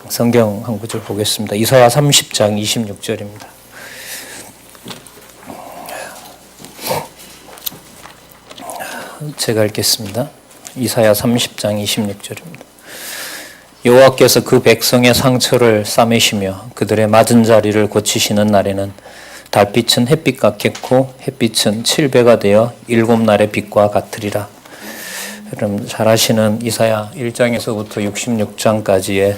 성경 한 구절 보겠습니다. 이사야 30장 26절입니다. 제가 읽겠습니다. 이사야 30장 26절입니다. 여호와께서 그 백성의 상처를 싸매시며 그들의 맞은 자리를 고치시는 날에는 달빛은 햇빛 같겠고 햇빛은 7배가 되어 7날의 빛과 같으리라. 여러분 잘 아시는 이사야 1장에서부터 66장까지의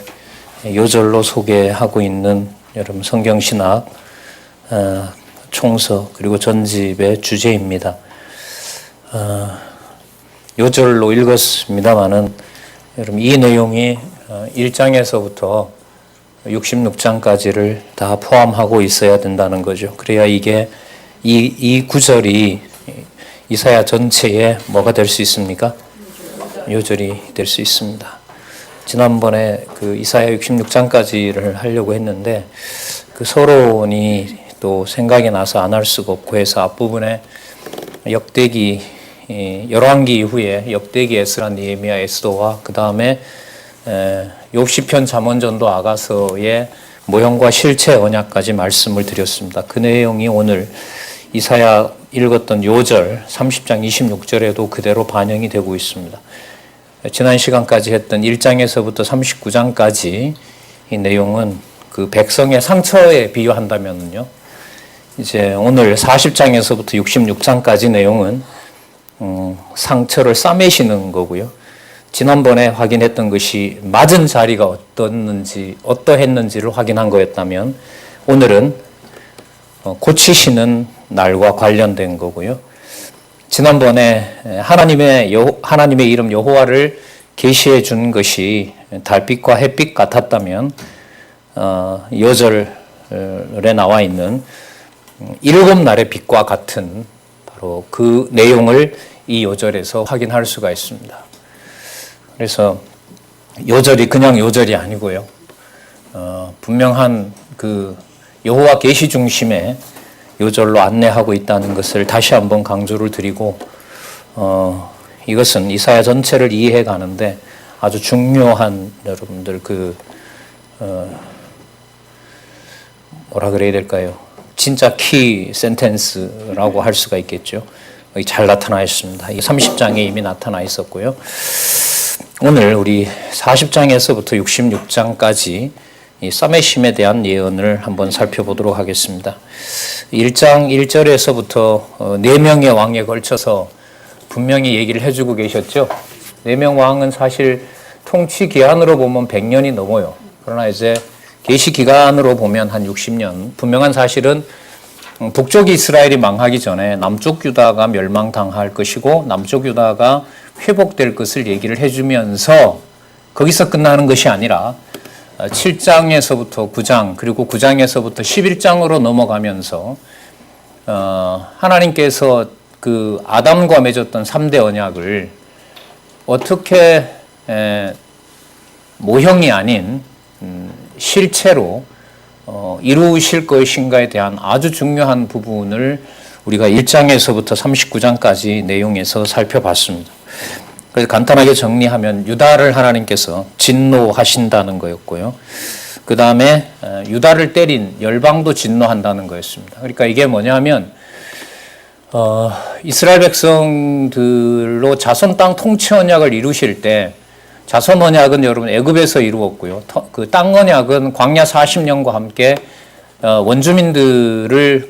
요절로 소개하고 있는 여러분 성경신학 총서 그리고 전집의 주제입니다. 요절로 읽었습니다마는 여러분 이 내용이 1장에서부터 66장까지를 다 포함하고 있어야 된다는 거죠. 그래야 이게 이 구절이 이사야 전체에 뭐가 될 수 있습니까? 요절이 될 수 있습니다. 지난번에 그 이사야 66장까지를 하려고 했는데 그 서론이 또 생각이 나서 안 할 수가 없고 해서 앞부분에 역대기 열왕기 이후에 역대기 에스라 느헤미야 에스더와 그 다음에 욥시편 잠언전도 아가서의 모형과 실체 언약까지 말씀을 드렸습니다. 그 내용이 오늘 이사야 읽었던 요절 30장 26절에도 그대로 반영이 되고 있습니다. 지난 시간까지 했던 1장에서부터 39장까지 이 내용은 그 백성의 상처에 비유한다면요. 이제 오늘 40장에서부터 66장까지 내용은 상처를 싸매시는 거고요. 지난번에 확인했던 것이 맞은 자리가 어떠했는지를 확인한 거였다면 오늘은 고치시는 날과 관련된 거고요. 지난번에 하나님의 이름 여호와를 계시해 준 것이 달빛과 햇빛 같았다면 여절에 나와 있는 7날의 빛과 같은 바로 그 내용을 이 요절에서 확인할 수가 있습니다. 그래서 요절이 그냥 요절이 아니고요. 분명한 그 여호와 계시 중심의 요절로 안내하고 있다는 것을 다시 한번 강조를 드리고 이것은 이사야 전체를 이해해 가는데 아주 중요한 여러분들 뭐라 그래야 될까요? 진짜 키 센텐스라고 할 수가 있겠죠. 여기 잘 나타나 있습니다. 이 30장에 이미 나타나 있었고요. 오늘 우리 40장에서부터 66장까지 이 싸매심에 대한 예언을 한번 살펴보도록 하겠습니다. 1장 1절에서부터 4명의 왕에 걸쳐서 분명히 얘기를 해주고 계셨죠. 4명 왕은 사실 통치 기한으로 보면 100년이 넘어요. 그러나 이제 계시 기간으로 보면 한 60년. 분명한 사실은 북쪽 이스라엘이 망하기 전에 남쪽 유다가 멸망당할 것이고 남쪽 유다가 회복될 것을 얘기를 해주면서 거기서 끝나는 것이 아니라 7장에서부터 9장 그리고 9장에서부터 11장으로 넘어가면서 하나님께서 그 아담과 맺었던 3대 언약을 어떻게 모형이 아닌 실체로 이루실 것인가에 대한 아주 중요한 부분을 우리가 1장에서부터 39장까지 내용에서 살펴봤습니다. 그래서 간단하게 정리하면 유다를 하나님께서 진노하신다는 거였고요. 그 다음에 유다를 때린 열방도 진노한다는 거였습니다. 그러니까 이게 뭐냐면 이스라엘 백성들로 자손 땅 통치 언약을 이루실 때 자손 언약은 여러분 애굽에서 이루었고요. 그 땅 언약은 광야 40년과 함께 원주민들을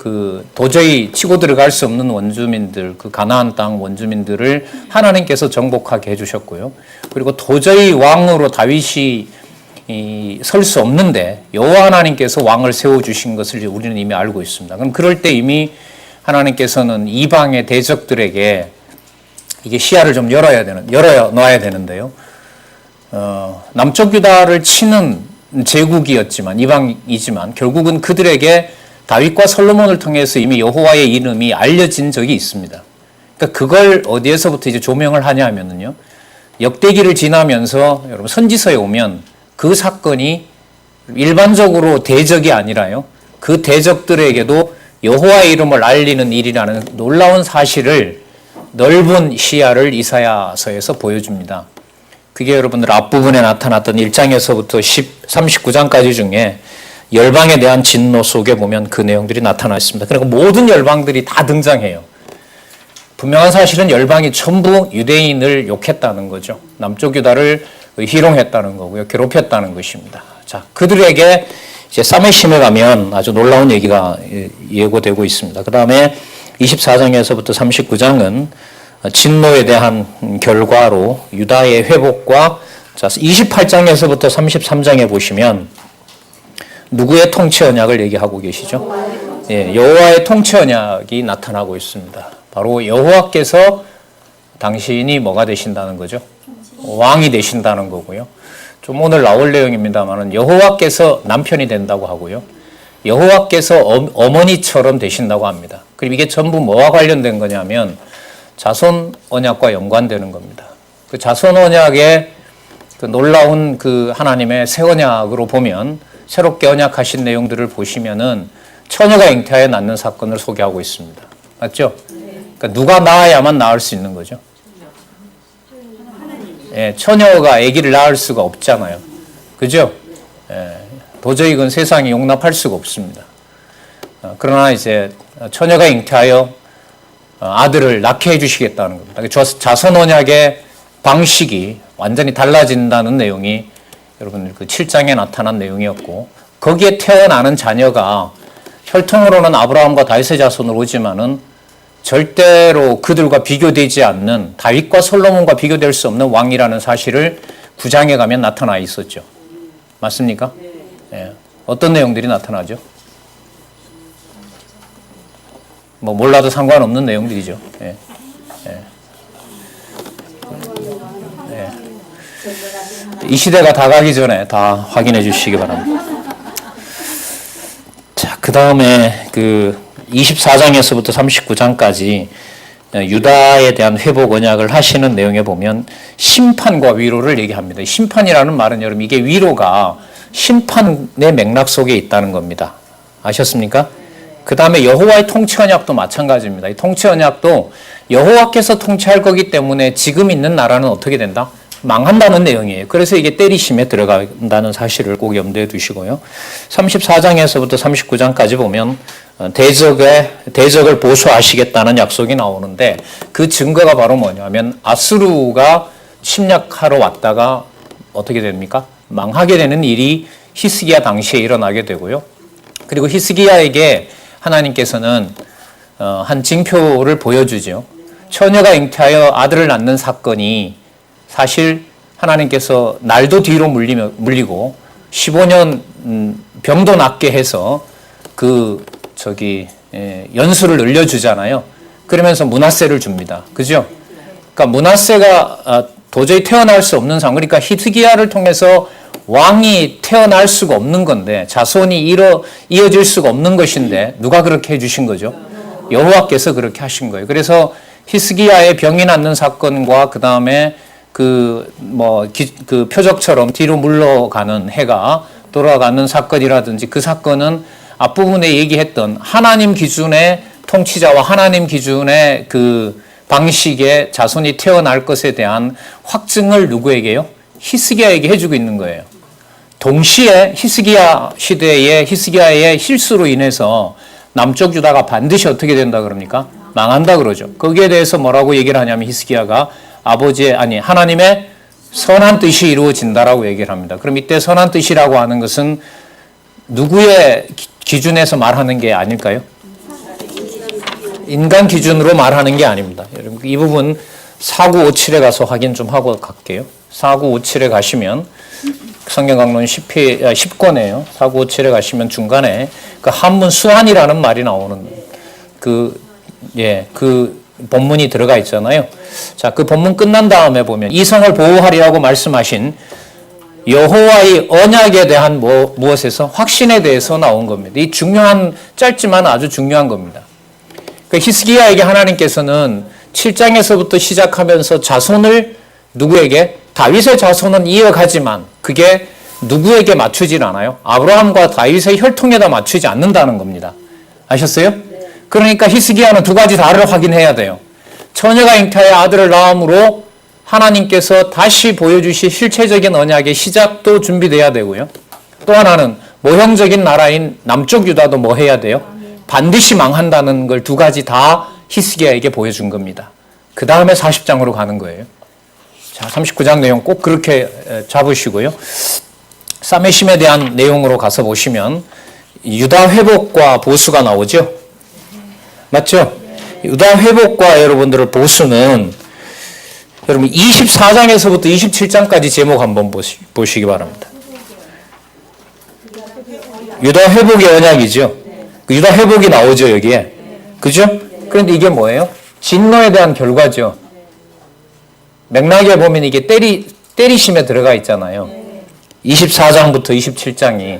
도저히 치고 들어갈 수 없는 원주민들, 그 가나안 땅 원주민들을 하나님께서 정복하게 해주셨고요. 그리고 도저히 왕으로 다윗이 설 수 없는데 여호와 하나님께서 왕을 세워주신 것을 우리는 이미 알고 있습니다. 그럼 그럴 때 이미 하나님께서는 이방의 대적들에게 이게 시야를 좀 열어 놔야 되는데요. 남쪽 유다를 치는 제국이었지만 이방이지만 결국은 그들에게 다윗과 솔로몬을 통해서 이미 여호와의 이름이 알려진 적이 있습니다. 그러니까 그걸 어디에서부터 이제 조명을 하냐면요. 역대기를 지나면서 여러분 선지서에 오면 그 사건이 일반적으로 대적이 아니라요. 그 대적들에게도 여호와의 이름을 알리는 일이라는 놀라운 사실을 넓은 시야를 이사야서에서 보여줍니다. 그게 여러분들 앞부분에 나타났던 1장에서부터 39장까지 중에 열방에 대한 진노 속에 보면 그 내용들이 나타나 있습니다. 그러니까 모든 열방들이 다 등장해요. 분명한 사실은 열방이 전부 유대인을 욕했다는 거죠. 남쪽 유다를 희롱했다는 거고요. 괴롭혔다는 것입니다. 자, 그들에게 이제 사메심에 가면 아주 놀라운 얘기가 예고되고 있습니다. 그 다음에 24장에서부터 39장은 진노에 대한 결과로 유다의 회복과, 자, 28장에서부터 33장에 보시면 누구의 통치 언약을 얘기하고 계시죠? 예, 여호와의 통치 언약이 나타나고 있습니다. 바로 여호와께서 당신이 뭐가 되신다는 거죠? 왕이 되신다는 거고요. 좀 오늘 나올 내용입니다만은 여호와께서 남편이 된다고 하고요. 여호와께서 어머니처럼 되신다고 합니다. 그리고 이게 전부 뭐와 관련된 거냐면 자손 언약과 연관되는 겁니다. 그 자손 언약의 그 놀라운 그 하나님의 새 언약으로 보면 새롭게 언약하신 내용들을 보시면은 처녀가 잉태하여 낳는 사건을 소개하고 있습니다. 맞죠? 그러니까 누가 낳아야만 낳을 수 있는 거죠. 예, 처녀가 아기를 낳을 수가 없잖아요. 그죠? 예, 도저히 그건 세상이 용납할 수가 없습니다. 그러나 이제 처녀가 잉태하여 아들을 낳게 해주시겠다는 겁니다. 자손 언약의 방식이 완전히 달라진다는 내용이 여러분들 그 7장에 나타난 내용이었고, 거기에 태어나는 자녀가 혈통으로는 아브라함과 다윗의 자손으로 오지만은 절대로 그들과 비교되지 않는, 다윗과 솔로몬과 비교될 수 없는 왕이라는 사실을 9장에 가면 나타나 있었죠. 맞습니까? 예. 어떤 내용들이 나타나죠? 뭐 몰라도 상관없는 내용들이죠. 예. 예. 예. 이 시대가 다 가기 전에 다 확인해 주시기 바랍니다. 자, 그 다음에 그 24장에서부터 39장까지 유다에 대한 회복 언약을 하시는 내용에 보면 심판과 위로를 얘기합니다. 심판이라는 말은 여러분 이게 위로가 심판의 맥락 속에 있다는 겁니다. 아셨습니까? 그 다음에 여호와의 통치 언약도 마찬가지입니다. 이 통치 언약도 여호와께서 통치할 거기 때문에 지금 있는 나라는 어떻게 된다? 망한다는 내용이에요. 그래서 이게 때리심에 들어간다는 사실을 꼭 염두에 두시고요. 34장에서부터 39장까지 보면 대적을 보수하시겠다는 약속이 나오는데 그 증거가 바로 뭐냐면 아수르가 침략하러 왔다가 어떻게 됩니까? 망하게 되는 일이 히스기야 당시에 일어나게 되고요. 그리고 히스기야에게 하나님께서는 한 징표를 보여주죠. 처녀가 잉태하여 아들을 낳는 사건이 사실 하나님께서 날도 뒤로 물리고 15년 병도 낫게 해서 연수를 늘려주잖아요. 그러면서 므낫세를 줍니다. 그죠? 그러니까 므낫세가 도저히 태어날 수 없는 상황. 그러니까 히스기야를 통해서 왕이 태어날 수가 없는 건데, 자손이 이어질 수가 없는 것인데 누가 그렇게 해주신 거죠? 여호와께서 그렇게 하신 거예요. 그래서 히스기야의 병이 낫는 사건과 그 다음에 그 표적처럼 뒤로 물러가는 해가 돌아가는 사건이라든지 그 사건은 앞부분에 얘기했던 하나님 기준의 통치자와 하나님 기준의 그 방식의 자손이 태어날 것에 대한 확증을 누구에게요? 히스기야에게 해주고 있는 거예요. 동시에 히스기야 시대에 히스기야의 실수로 인해서 남쪽 유다가 반드시 어떻게 된다 그럽니까? 망한다 그러죠. 거기에 대해서 뭐라고 얘기를 하냐면 히스기야가 하나님의 선한 뜻이 이루어진다라고 얘기를 합니다. 그럼 이때 선한 뜻이라고 하는 것은 누구의 기준에서 말하는 게 아닐까요? 인간 기준으로 말하는 게 아닙니다. 여러분 이 부분 4957에 가서 확인 좀 하고 갈게요. 4957에 가시면 성경 강론 10권에요. 4957에 가시면 중간에 그 한문 수한이라는 말이 나오는 그 본문이 들어가 있잖아요. 자, 그 본문 끝난 다음에 보면 이 성을 보호하리라고 말씀하신 여호와의 언약에 대한 무엇에서? 확신에 대해서 나온 겁니다. 이 중요한, 짧지만 아주 중요한 겁니다. 그 히스기야에게 하나님께서는 7장에서부터 시작하면서 자손을 누구에게? 다윗의 자손은 이어가지만 그게 누구에게 맞추질 않아요? 아브라함과 다윗의 혈통에다 맞추지 않는다는 겁니다. 아셨어요? 그러니까 히스기야는 두 가지 다를 확인해야 돼요. 처녀가 잉태하여 아들을 낳음으로 하나님께서 다시 보여주실 실체적인 언약의 시작도 준비돼야 되고요. 또 하나는 모형적인 나라인 남쪽 유다도 뭐 해야 돼요? 반드시 망한다는 걸 두 가지 다 히스기야에게 보여준 겁니다. 그 다음에 40장으로 가는 거예요. 자, 39장 내용 꼭 그렇게 잡으시고요. 사메심에 대한 내용으로 가서 보시면 유다 회복과 보수가 나오죠. 맞죠? 유다 회복과 여러분들의 보수는 여러분 24장에서부터 27장까지 제목 한번 보시기 바랍니다. 유다 회복의 언약이죠. 유다 회복이 나오죠, 여기에. 그죠? 그런데 이게 뭐예요? 진노에 대한 결과죠. 맥락에 보면 이게 때리심에 들어가 있잖아요. 24장부터 27장이.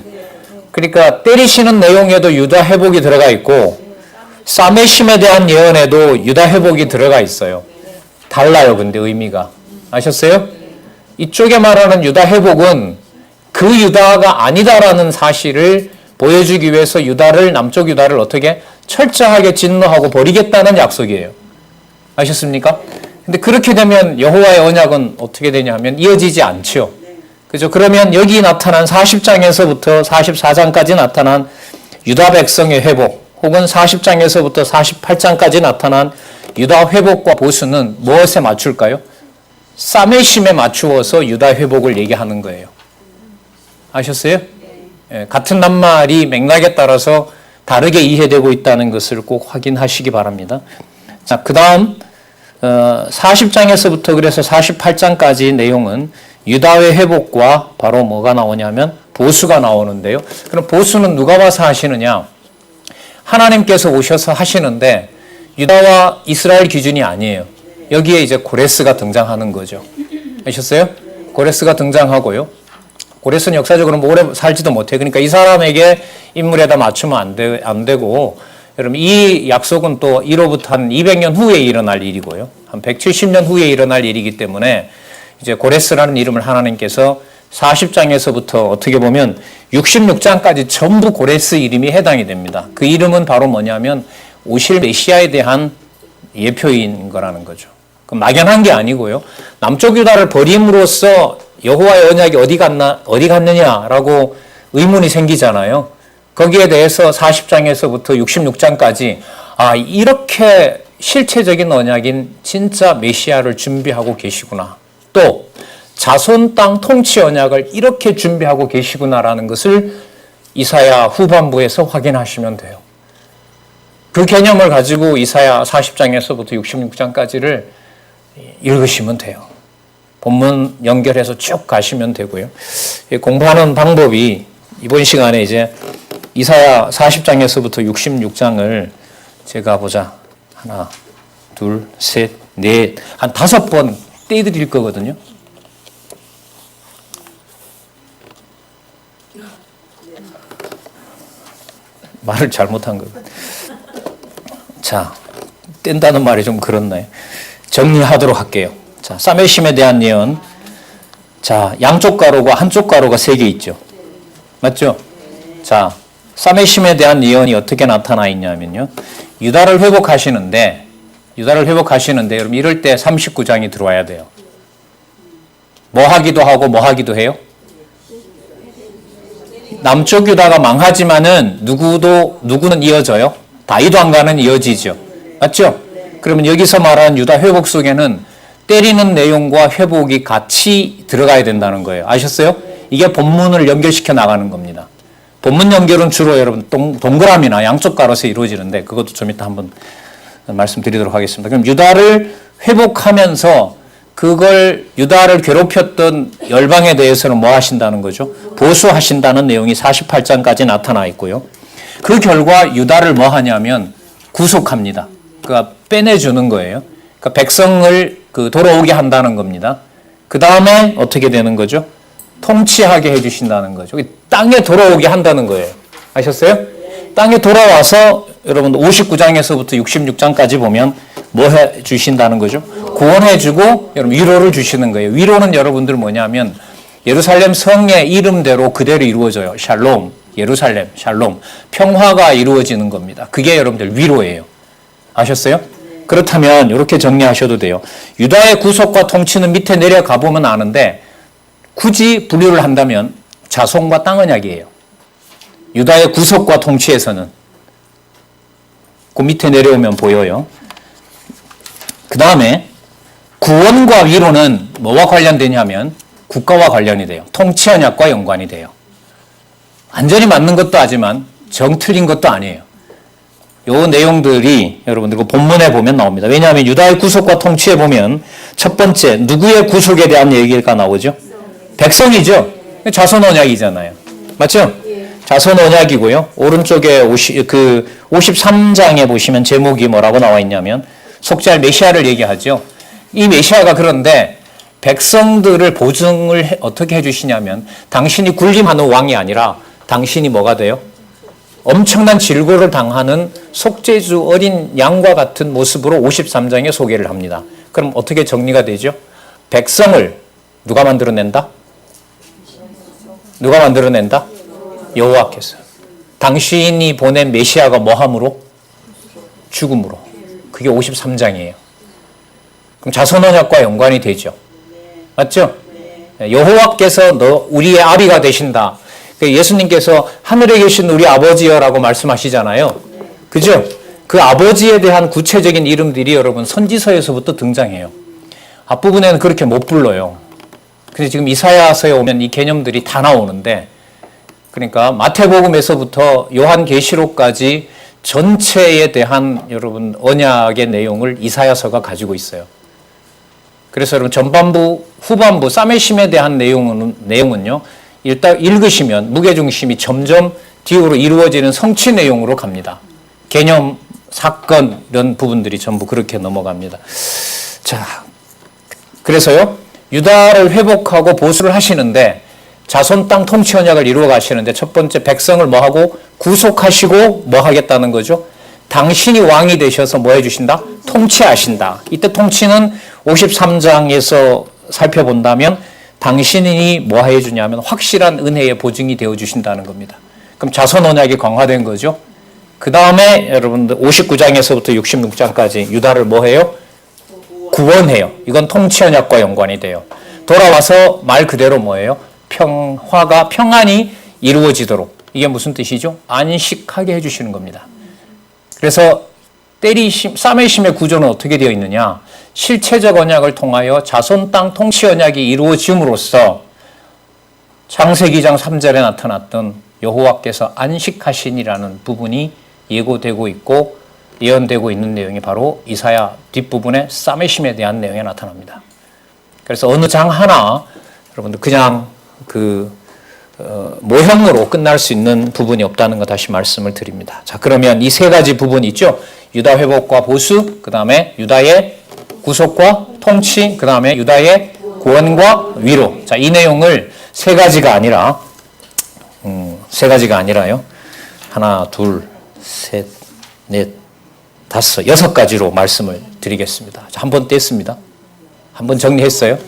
그러니까 때리시는 내용에도 유다 회복이 들어가 있고 사메심에 대한 예언에도 유다 회복이 들어가 있어요. 달라요, 근데 의미가. 아셨어요? 이쪽에 말하는 유다 회복은 그 유다가 아니다라는 사실을 보여주기 위해서 남쪽 유다를 어떻게 철저하게 진노하고 버리겠다는 약속이에요. 아셨습니까? 근데 그렇게 되면 여호와의 언약은 어떻게 되냐면 이어지지 않죠. 그죠? 그러면 여기 나타난 40장에서부터 44장까지 나타난 유다 백성의 회복, 혹은 40장에서부터 48장까지 나타난 유다 회복과 보수는 무엇에 맞출까요? 사메심에 맞추어서 유다 회복을 얘기하는 거예요. 아셨어요? 예, 같은 낱말이 맥락에 따라서 다르게 이해되고 있다는 것을 꼭 확인하시기 바랍니다. 자, 그 다음 40장에서부터 그래서 48장까지 내용은 유다의 회복과 바로 뭐가 나오냐면 보수가 나오는데요. 그럼 보수는 누가 와서 하시느냐? 하나님께서 오셔서 하시는데 유다와 이스라엘 기준이 아니에요. 여기에 이제 고레스가 등장하는 거죠. 아셨어요? 고레스가 등장하고요. 고레스는 역사적으로 뭐 오래 살지도 못해요. 그러니까 이 사람에게 인물에다 맞추면 안 되고, 여러분 이 약속은 또 이로부터 한 200년 후에 일어날 일이고요. 한 170년 후에 일어날 일이기 때문에 이제 고레스라는 이름을 하나님께서 40장에서부터 어떻게 보면 66장까지 전부 고레스 이름이 해당이 됩니다. 그 이름은 바로 뭐냐면 오실 메시아에 대한 예표인 거라는 거죠. 그 막연한 게 아니고요. 남쪽 유다를 버림으로써 여호와의 언약이 어디 갔느냐라고 의문이 생기잖아요. 거기에 대해서 40장에서부터 66장까지 이렇게 실체적인 언약인 진짜 메시아를 준비하고 계시구나. 또 자손 땅 통치 언약을 이렇게 준비하고 계시구나라는 것을 이사야 후반부에서 확인하시면 돼요. 그 개념을 가지고 이사야 40장에서부터 66장까지를 읽으시면 돼요. 본문 연결해서 쭉 가시면 되고요. 공부하는 방법이 이번 시간에 이제 이사야 40장에서부터 66장을 제가 보자. 하나, 둘, 셋, 넷, 한 5번 떼드릴 거거든요. 말을 잘못한 거예요. 자, 뗀다는 말이 좀 그렇나요? 정리하도록 할게요. 자, 사메심에 대한 예언. 자, 양쪽 가로가 한쪽 가로가 3개 있죠. 맞죠? 자, 사메심에 대한 예언이 어떻게 나타나 있냐면요. 유다를 회복하시는데 여러분 이럴 때 39장이 들어와야 돼요. 뭐 하기도 하고 뭐 하기도 해요? 남쪽 유다가 망하지만은 누구는 이어져요? 다윗왕가는 이어지죠. 맞죠? 그러면 여기서 말하는 유다 회복 속에는 때리는 내용과 회복이 같이 들어가야 된다는 거예요. 아셨어요? 이게 본문을 연결시켜 나가는 겁니다. 본문 연결은 주로 여러분 동그라미나 양쪽 가로서 이루어지는데 그것도 좀 이따 한번 말씀드리도록 하겠습니다. 그럼 유다를 회복하면서 그걸 유다를 괴롭혔던 열방에 대해서는 뭐 하신다는 거죠? 보수하신다는 내용이 48장까지 나타나 있고요. 그 결과 유다를 뭐 하냐면 구속합니다. 그러니까 빼내주는 거예요. 그러니까 백성을 돌아오게 한다는 겁니다. 그 다음에 어떻게 되는 거죠? 통치하게 해주신다는 거죠. 땅에 돌아오게 한다는 거예요. 아셨어요? 땅에 돌아와서 여러분 59장에서부터 66장까지 보면 뭐 해주신다는 거죠? 구원해주고 여러분 위로를 주시는 거예요. 위로는 여러분들 뭐냐면 예루살렘 성의 이름대로 그대로 이루어져요. 샬롬, 예루살렘, 샬롬. 평화가 이루어지는 겁니다. 그게 여러분들 위로예요. 아셨어요? 그렇다면 이렇게 정리하셔도 돼요. 유다의 구속과 통치는 밑에 내려가 보면 아는데 굳이 분류를 한다면 자손과 땅 언약이에요. 유다의 구속과 통치에서는 그 밑에 내려오면 보여요. 그 다음에 구원과 위로는 뭐와 관련되냐면 국가와 관련이 돼요. 통치 언약과 연관이 돼요. 완전히 맞는 것도 하지만 정 틀린 것도 아니에요. 요 내용들이 여러분들 그 본문에 보면 나옵니다. 왜냐하면 유다의 구속과 통치에 보면 첫 번째 누구의 구속에 대한 얘기가 나오죠? 백성이죠. 자손 언약이잖아요. 맞죠? 자손 언약이고요. 오른쪽에 53장에 보시면 제목이 뭐라고 나와 있냐면 속죄할 메시아를 얘기하죠. 이 메시아가 그런데 백성들을 보증을 어떻게 해주시냐면 당신이 군림하는 왕이 아니라 당신이 뭐가 돼요? 엄청난 질고를 당하는 속죄주 어린 양과 같은 모습으로 53장에 소개를 합니다. 그럼 어떻게 정리가 되죠? 백성을 누가 만들어낸다? 누가 만들어낸다? 여호와께서. 당신이 보낸 메시아가 뭐함으로? 죽음으로. 그게 53장이에요. 그럼 자손 언약과 연관이 되죠. 맞죠? 여호와께서 너 우리의 아비가 되신다. 예수님께서 하늘에 계신 우리 아버지여라고 말씀하시잖아요. 그죠? 그 아버지에 대한 구체적인 이름들이 여러분 선지서에서부터 등장해요. 앞부분에는 그렇게 못 불러요. 근데 지금 이사야서에 오면 이 개념들이 다 나오는데, 그러니까 마태복음에서부터 요한계시록까지 전체에 대한 여러분 언약의 내용을 이사야서가 가지고 있어요. 그래서 여러분 전반부, 후반부, 사메심에 대한 내용은요, 일단 읽으시면 무게중심이 점점 뒤로 이루어지는 성취 내용으로 갑니다. 개념, 사건 이런 부분들이 전부 그렇게 넘어갑니다. 자, 그래서요, 유다를 회복하고 보수를 하시는데 자손 땅 통치 언약을 이루어 가시는데 첫 번째 백성을 뭐하고 구속하시고 뭐 하겠다는 거죠? 당신이 왕이 되셔서 뭐 해주신다? 통치하신다. 이때 통치는 53장에서 살펴본다면 당신이 뭐 해주냐면 확실한 은혜의 보증이 되어주신다는 겁니다. 그럼 자손 언약이 강화된 거죠. 그 다음에 여러분들 59장에서부터 66장까지 유다를 뭐 해요? 구원해요. 이건 통치 언약과 연관이 돼요. 돌아와서 말 그대로 뭐예요? 평화가 평안이 이루어지도록. 이게 무슨 뜻이죠? 안식하게 해주시는 겁니다. 그래서 사메심의 구조는 어떻게 되어 있느냐? 실체적 언약을 통하여 자손 땅 통치 언약이 이루어짐으로써 창세기 2장 3절에 나타났던 여호와께서 안식하시니라는 부분이 예고되고 있고 예언되고 있는 내용이 바로 이사야 뒷부분에 사메심에 대한 내용에 나타납니다. 그래서 어느 장 하나 여러분들 그냥 모형으로 끝날 수 있는 부분이 없다는 거 다시 말씀을 드립니다. 자, 그러면 이 세 가지 부분이 있죠. 유다 회복과 보수, 그 다음에 유다의 구속과 통치, 그 다음에 유다의 구원과 위로. 자, 이 내용을 세 가지가 아니라요. 하나, 둘, 셋, 넷, 다섯, 6가지로 말씀을 드리겠습니다. 자, 한 번 뗐습니다. 한 번 정리했어요.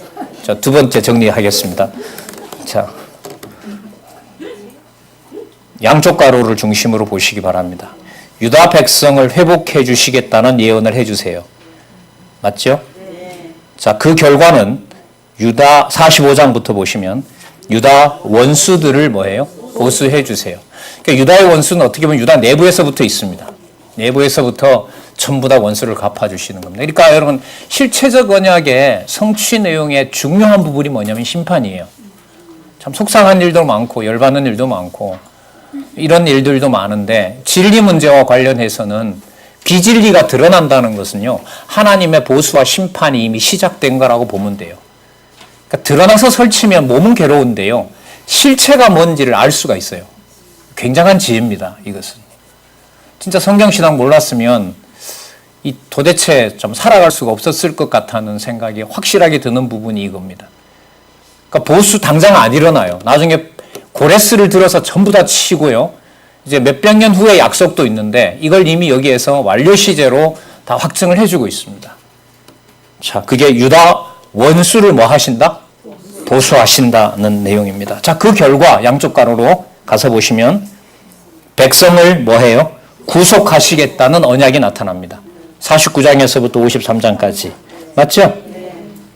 자, 두 번째 정리하겠습니다. 자, 양쪽 가로를 중심으로 보시기 바랍니다. 유다 백성을 회복해 주시겠다는 예언을 해주세요. 맞죠? 자, 그 결과는 유다 45장부터 보시면 유다 원수들을 뭐예요? 보수해 주세요. 그러니까 유다의 원수는 어떻게 보면 유다 내부에서부터 있습니다. 내부에서부터 전부 다 원수를 갚아주시는 겁니다. 그러니까 여러분 실체적 언약의 성취 내용의 중요한 부분이 뭐냐면 심판이에요. 참 속상한 일도 많고 열받는 일도 많고 이런 일들도 많은데 진리 문제와 관련해서는 비진리가 드러난다는 것은요, 하나님의 보수와 심판이 이미 시작된 거라고 보면 돼요. 그러니까 드러나서 설치면 몸은 괴로운데요, 실체가 뭔지를 알 수가 있어요. 굉장한 지혜입니다, 이것은. 진짜 성경신앙 몰랐으면 이 도대체 좀 살아갈 수가 없었을 것 같다는 생각이 확실하게 드는 부분이 이겁니다. 그러니까 보수 당장 안 일어나요. 나중에 고레스를 들어서 전부 다 치고요. 이제 몇백 년 후에 약속도 있는데 이걸 이미 여기에서 완료 시제로 다 확증을 해주고 있습니다. 자, 그게 유다 원수를 뭐 하신다? 보수하신다는 내용입니다. 자, 그 결과 양쪽 가로로 가서 보시면 백성을 뭐 해요? 구속하시겠다는 언약이 나타납니다. 49장에서부터 53장까지. 맞죠?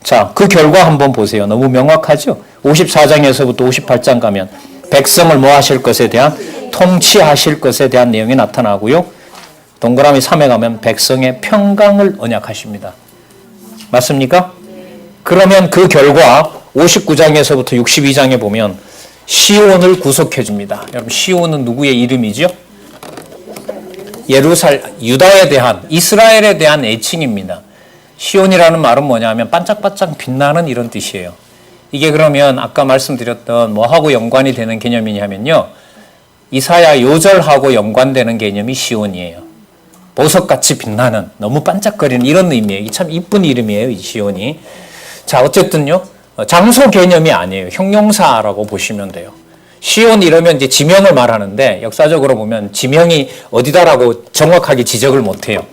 자, 그 결과 한번 보세요. 너무 명확하죠? 54장에서부터 58장 가면 백성을 뭐 하실 것에 대한, 통치하실 것에 대한 내용이 나타나고요. 동그라미 3에 가면 백성의 평강을 언약하십니다. 맞습니까? 그러면 그 결과 59장에서부터 62장에 보면 시온을 구속해 줍니다. 여러분, 시온은 누구의 이름이죠? 유다에 대한, 이스라엘에 대한 애칭입니다. 시온이라는 말은 뭐냐면 반짝반짝 빛나는 이런 뜻이에요. 이게 그러면 아까 말씀드렸던 뭐하고 연관이 되는 개념이냐면요, 이사야 요절하고 연관되는 개념이 시온이에요. 보석같이 빛나는, 너무 반짝거리는 이런 의미예요. 참 이쁜 이름이에요, 이 시온이. 자, 어쨌든요, 장소 개념이 아니에요. 형용사라고 보시면 돼요. 시온 이러면 이제 지명을 말하는데, 역사적으로 보면 지명이 어디다라고 정확하게 지적을 못해요.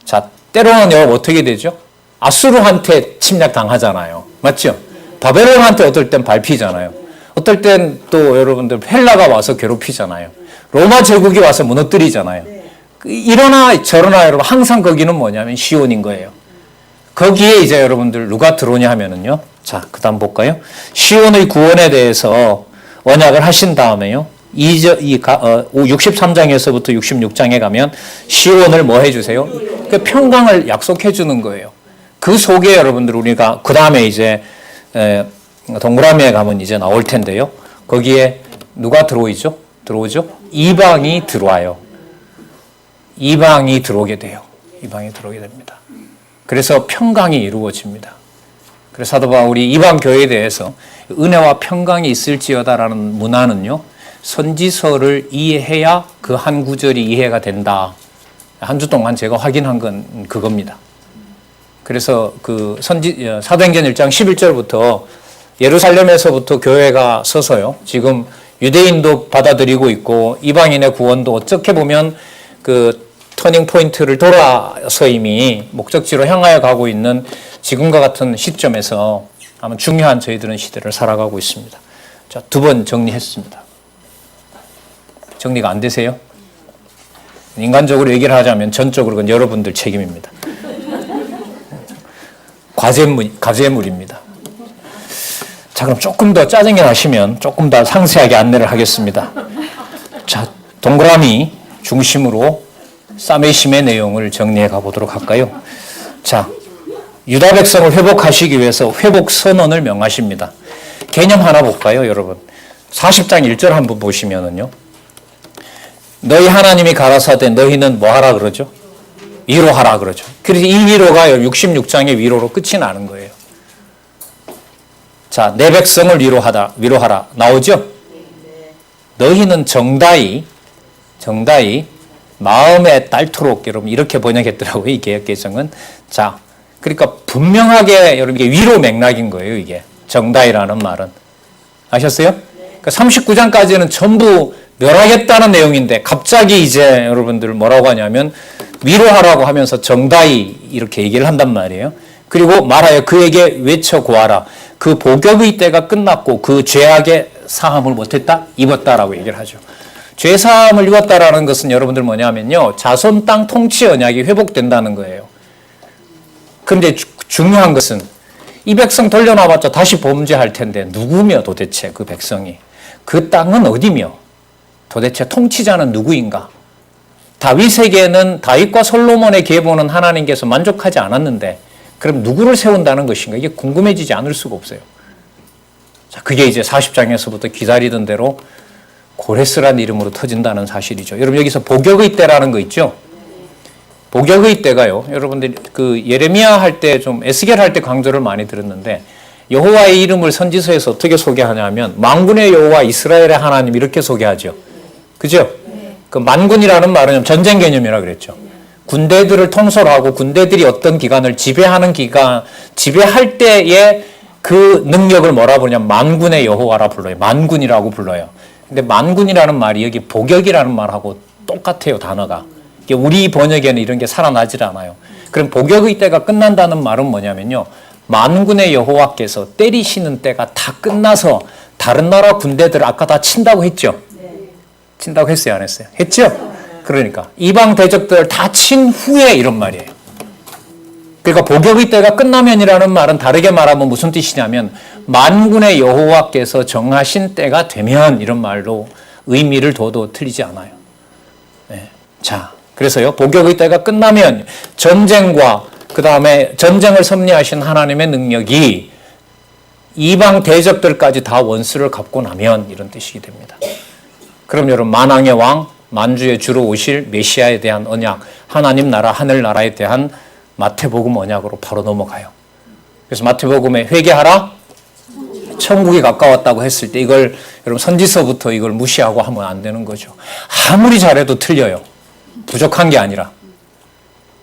자, 때로는 여러분 어떻게 되죠? 아수르한테 침략당하잖아요. 맞죠? 바벨론한테 어떨 땐 밟히잖아요. 어떨 땐 또 여러분들 헬라가 와서 괴롭히잖아요. 로마 제국이 와서 무너뜨리잖아요. 이러나 저러나 여러분 항상 거기는 뭐냐면 시온인 거예요. 거기에 이제 여러분들 누가 들어오냐 하면은요. 자, 그 다음 볼까요? 시온의 구원에 대해서 언약을 하신 다음에요. 63장에서부터 66장에 가면 시온을 뭐 해주세요? 그 평강을 약속해 주는 거예요. 그 속에 여러분들 우리가 그 다음에 이제 동그라미에 가면 이제 나올 텐데요. 거기에 누가 들어오죠? 이방이 들어와요. 이방이 들어오게 돼요. 이방이 들어오게 됩니다. 그래서 평강이 이루어집니다. 그래서 사도 바울이 이방 교회에 대해서 은혜와 평강이 있을지어다라는 문화는요, 선지서를 이해해야 그 한 구절이 이해가 된다. 한 주 동안 제가 확인한 건 그겁니다. 그래서 그 사도행전 1장 11절부터 예루살렘에서부터 교회가 서서요, 지금 유대인도 받아들이고 있고 이방인의 구원도 어떻게 보면 그 터닝 포인트를 돌아서 이미 목적지로 향하여 가고 있는 지금과 같은 시점에서 아마 중요한 저희들은 시대를 살아가고 있습니다. 자, 2번 정리했습니다. 정리가 안 되세요? 인간적으로 얘기를 하자면 전적으로 그건 여러분들 책임입니다. 과제물입니다. 자, 그럼 조금 더 짜증이 나시면 조금 더 상세하게 안내를 하겠습니다. 자, 동그라미 중심으로 사메심의 내용을 정리해 가보도록 할까요? 자, 유다 백성을 회복하시기 위해서 회복 선언을 명하십니다. 개념 하나 볼까요, 여러분? 40장 1절 한번 보시면은요. 너희 하나님이 가라사대 너희는 뭐 하라 그러죠? 위로하라 그러죠. 그래서 이 위로가 66장의 위로로 끝이 나는 거예요. 자, 내 백성을 위로하라 나오죠? 너희는 정다이 마음에 딸토록, 여러분 이렇게 번역했더라고요, 이 개역개정은. 자, 그러니까 분명하게 여러분 이게 위로 맥락인 거예요, 이게 정다이라는 말은. 아셨어요? 그러니까 39장까지는 전부 멸하겠다는 내용인데 갑자기 이제 여러분들 뭐라고 하냐면 위로하라고 하면서 정다이 이렇게 얘기를 한단 말이에요. 그리고 말하여 그에게 외쳐 고하라. 그 복역의 때가 끝났고 그 죄악의 사함을 못했다? 입었다라고 얘기를 하죠. 죄 사함을 입었다라는 것은 여러분들 뭐냐면요, 자손 땅 통치 언약이 회복된다는 거예요. 그런데 중요한 것은 이 백성 돌려놔봤자 다시 범죄할 텐데 누구며 도대체 그 백성이, 그 땅은 어디며 도대체 통치자는 누구인가? 다윗에게는 다윗과 솔로몬의 계보는 하나님께서 만족하지 않았는데 그럼 누구를 세운다는 것인가? 이게 궁금해지지 않을 수가 없어요. 자, 그게 이제 40장에서부터 기다리던 대로 고레스라는 이름으로 터진다는 사실이죠. 여러분 여기서 복역의 때라는 거 있죠? 복역의 때가요, 여러분들 그 예레미야 할 때 좀 에스겔 할 때 강조를 많이 들었는데 여호와의 이름을 선지서에서 어떻게 소개하냐면 만군의 여호와 이스라엘의 하나님 이렇게 소개하죠. 그죠? 그 만군이라는 말은 전쟁 개념이라 그랬죠. 군대들을 통솔하고 군대들이 어떤 기간을 지배하는 지배할 때의 그 능력을 뭐라 부르냐면 만군의 여호와라 불러요. 만군이라고 불러요. 근데 만군이라는 말이 여기 복역이라는 말하고 똑같아요, 단어가. 우리 번역에는 이런 게 살아나질 않아요. 그럼 복역의 때가 끝난다는 말은 뭐냐면요, 만군의 여호와께서 때리시는 때가 다 끝나서 다른 나라 군대들을 아까 다 친다고 했죠? 친다고 했어요, 안 했어요? 했죠? 그러니까 이방 대적들을 다 친 후에 이런 말이에요. 그러니까 복역의 때가 끝나면이라는 말은 다르게 말하면 무슨 뜻이냐면 만군의 여호와께서 정하신 때가 되면 이런 말로 의미를 둬도 틀리지 않아요. 네. 자, 그래서요. 복역의 때가 끝나면 전쟁과 그 다음에 전쟁을 섭리하신 하나님의 능력이 이방 대적들까지 다 원수를 갚고 나면 이런 뜻이 됩니다. 그럼 여러분 만왕의 왕, 만주의 주로 오실 메시아에 대한 언약, 하나님 나라, 하늘나라에 대한 마태복음 언약으로 바로 넘어가요. 그래서 마태복음에 회개하라, 천국이 가까웠다고 했을 때 이걸 여러분 선지서부터 이걸 무시하고 하면 안 되는 거죠. 아무리 잘해도 틀려요. 부족한 게 아니라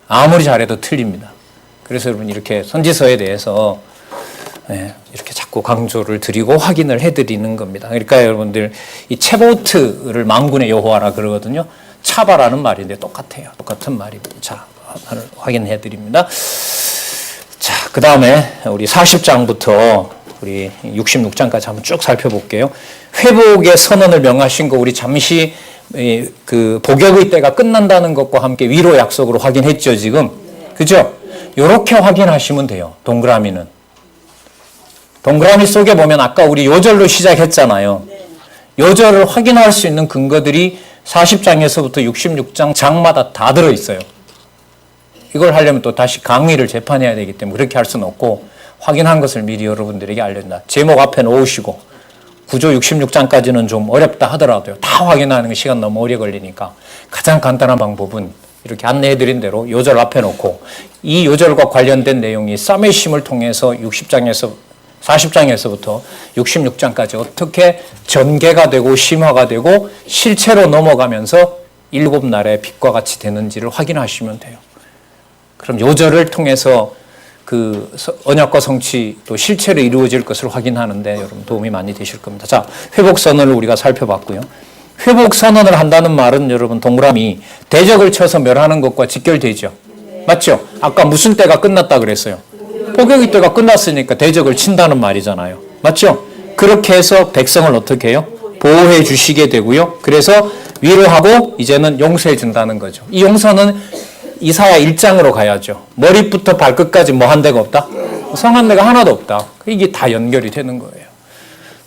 아무리 잘해도 틀립니다. 그래서 여러분 이렇게 선지서에 대해서 이렇게 자꾸 강조를 드리고 확인을 해드리는 겁니다. 그러니까 여러분들 이 체보트를 만군의 여호와라 그러거든요. 차바라는 말인데 똑같아요. 똑같은 말입니다. 자, 확인해 드립니다. 자, 그 다음에 우리 40장부터 우리 66장까지 한번 쭉 살펴볼게요. 회복의 선언을 명하신 거 우리 잠시 그 복역의 때가 끝난다는 것과 함께 위로 약속으로 확인했죠, 지금. 그죠? 요렇게 확인하시면 돼요. 동그라미는. 동그라미 속에 보면 아까 우리 요절로 시작했잖아요. 요절을 확인할 수 있는 근거들이 40장에서부터 66장 장마다 다 들어있어요. 이걸 하려면 또 다시 강의를 재판해야 되기 때문에 그렇게 할 수는 없고 확인한 것을 미리 여러분들에게 알려준다. 제목 앞에 놓으시고 구조 66장까지는 좀 어렵다 하더라도요. 다 확인하는 게 시간 너무 오래 걸리니까 가장 간단한 방법은 이렇게 안내해드린 대로 요절 앞에 놓고 이 요절과 관련된 내용이 사메심을 통해서 40장에서부터 66장까지 어떻게 전개가 되고 심화가 되고 실체로 넘어가면서 7날의 빛과 같이 되는지를 확인하시면 돼요. 그럼 요절을 통해서 그 언약과 성취 또 실체로 이루어질 것을 확인하는데 여러분 도움이 많이 되실 겁니다. 자, 회복선언을 우리가 살펴봤고요. 회복선언을 한다는 말은 여러분 동그라미 대적을 쳐서 멸하는 것과 직결되죠. 맞죠? 아까 무슨 때가 끝났다 그랬어요? 복역의 때가 끝났으니까 대적을 친다는 말이잖아요. 맞죠? 그렇게 해서 백성을 어떻게 해요? 보호해 주시게 되고요. 그래서 위로하고 이제는 용서해 준다는 거죠. 이 용서는 이사야 1장으로 가야죠. 머리부터 발끝까지 뭐 한 데가 없다? 성한 데가 하나도 없다. 이게 다 연결이 되는 거예요.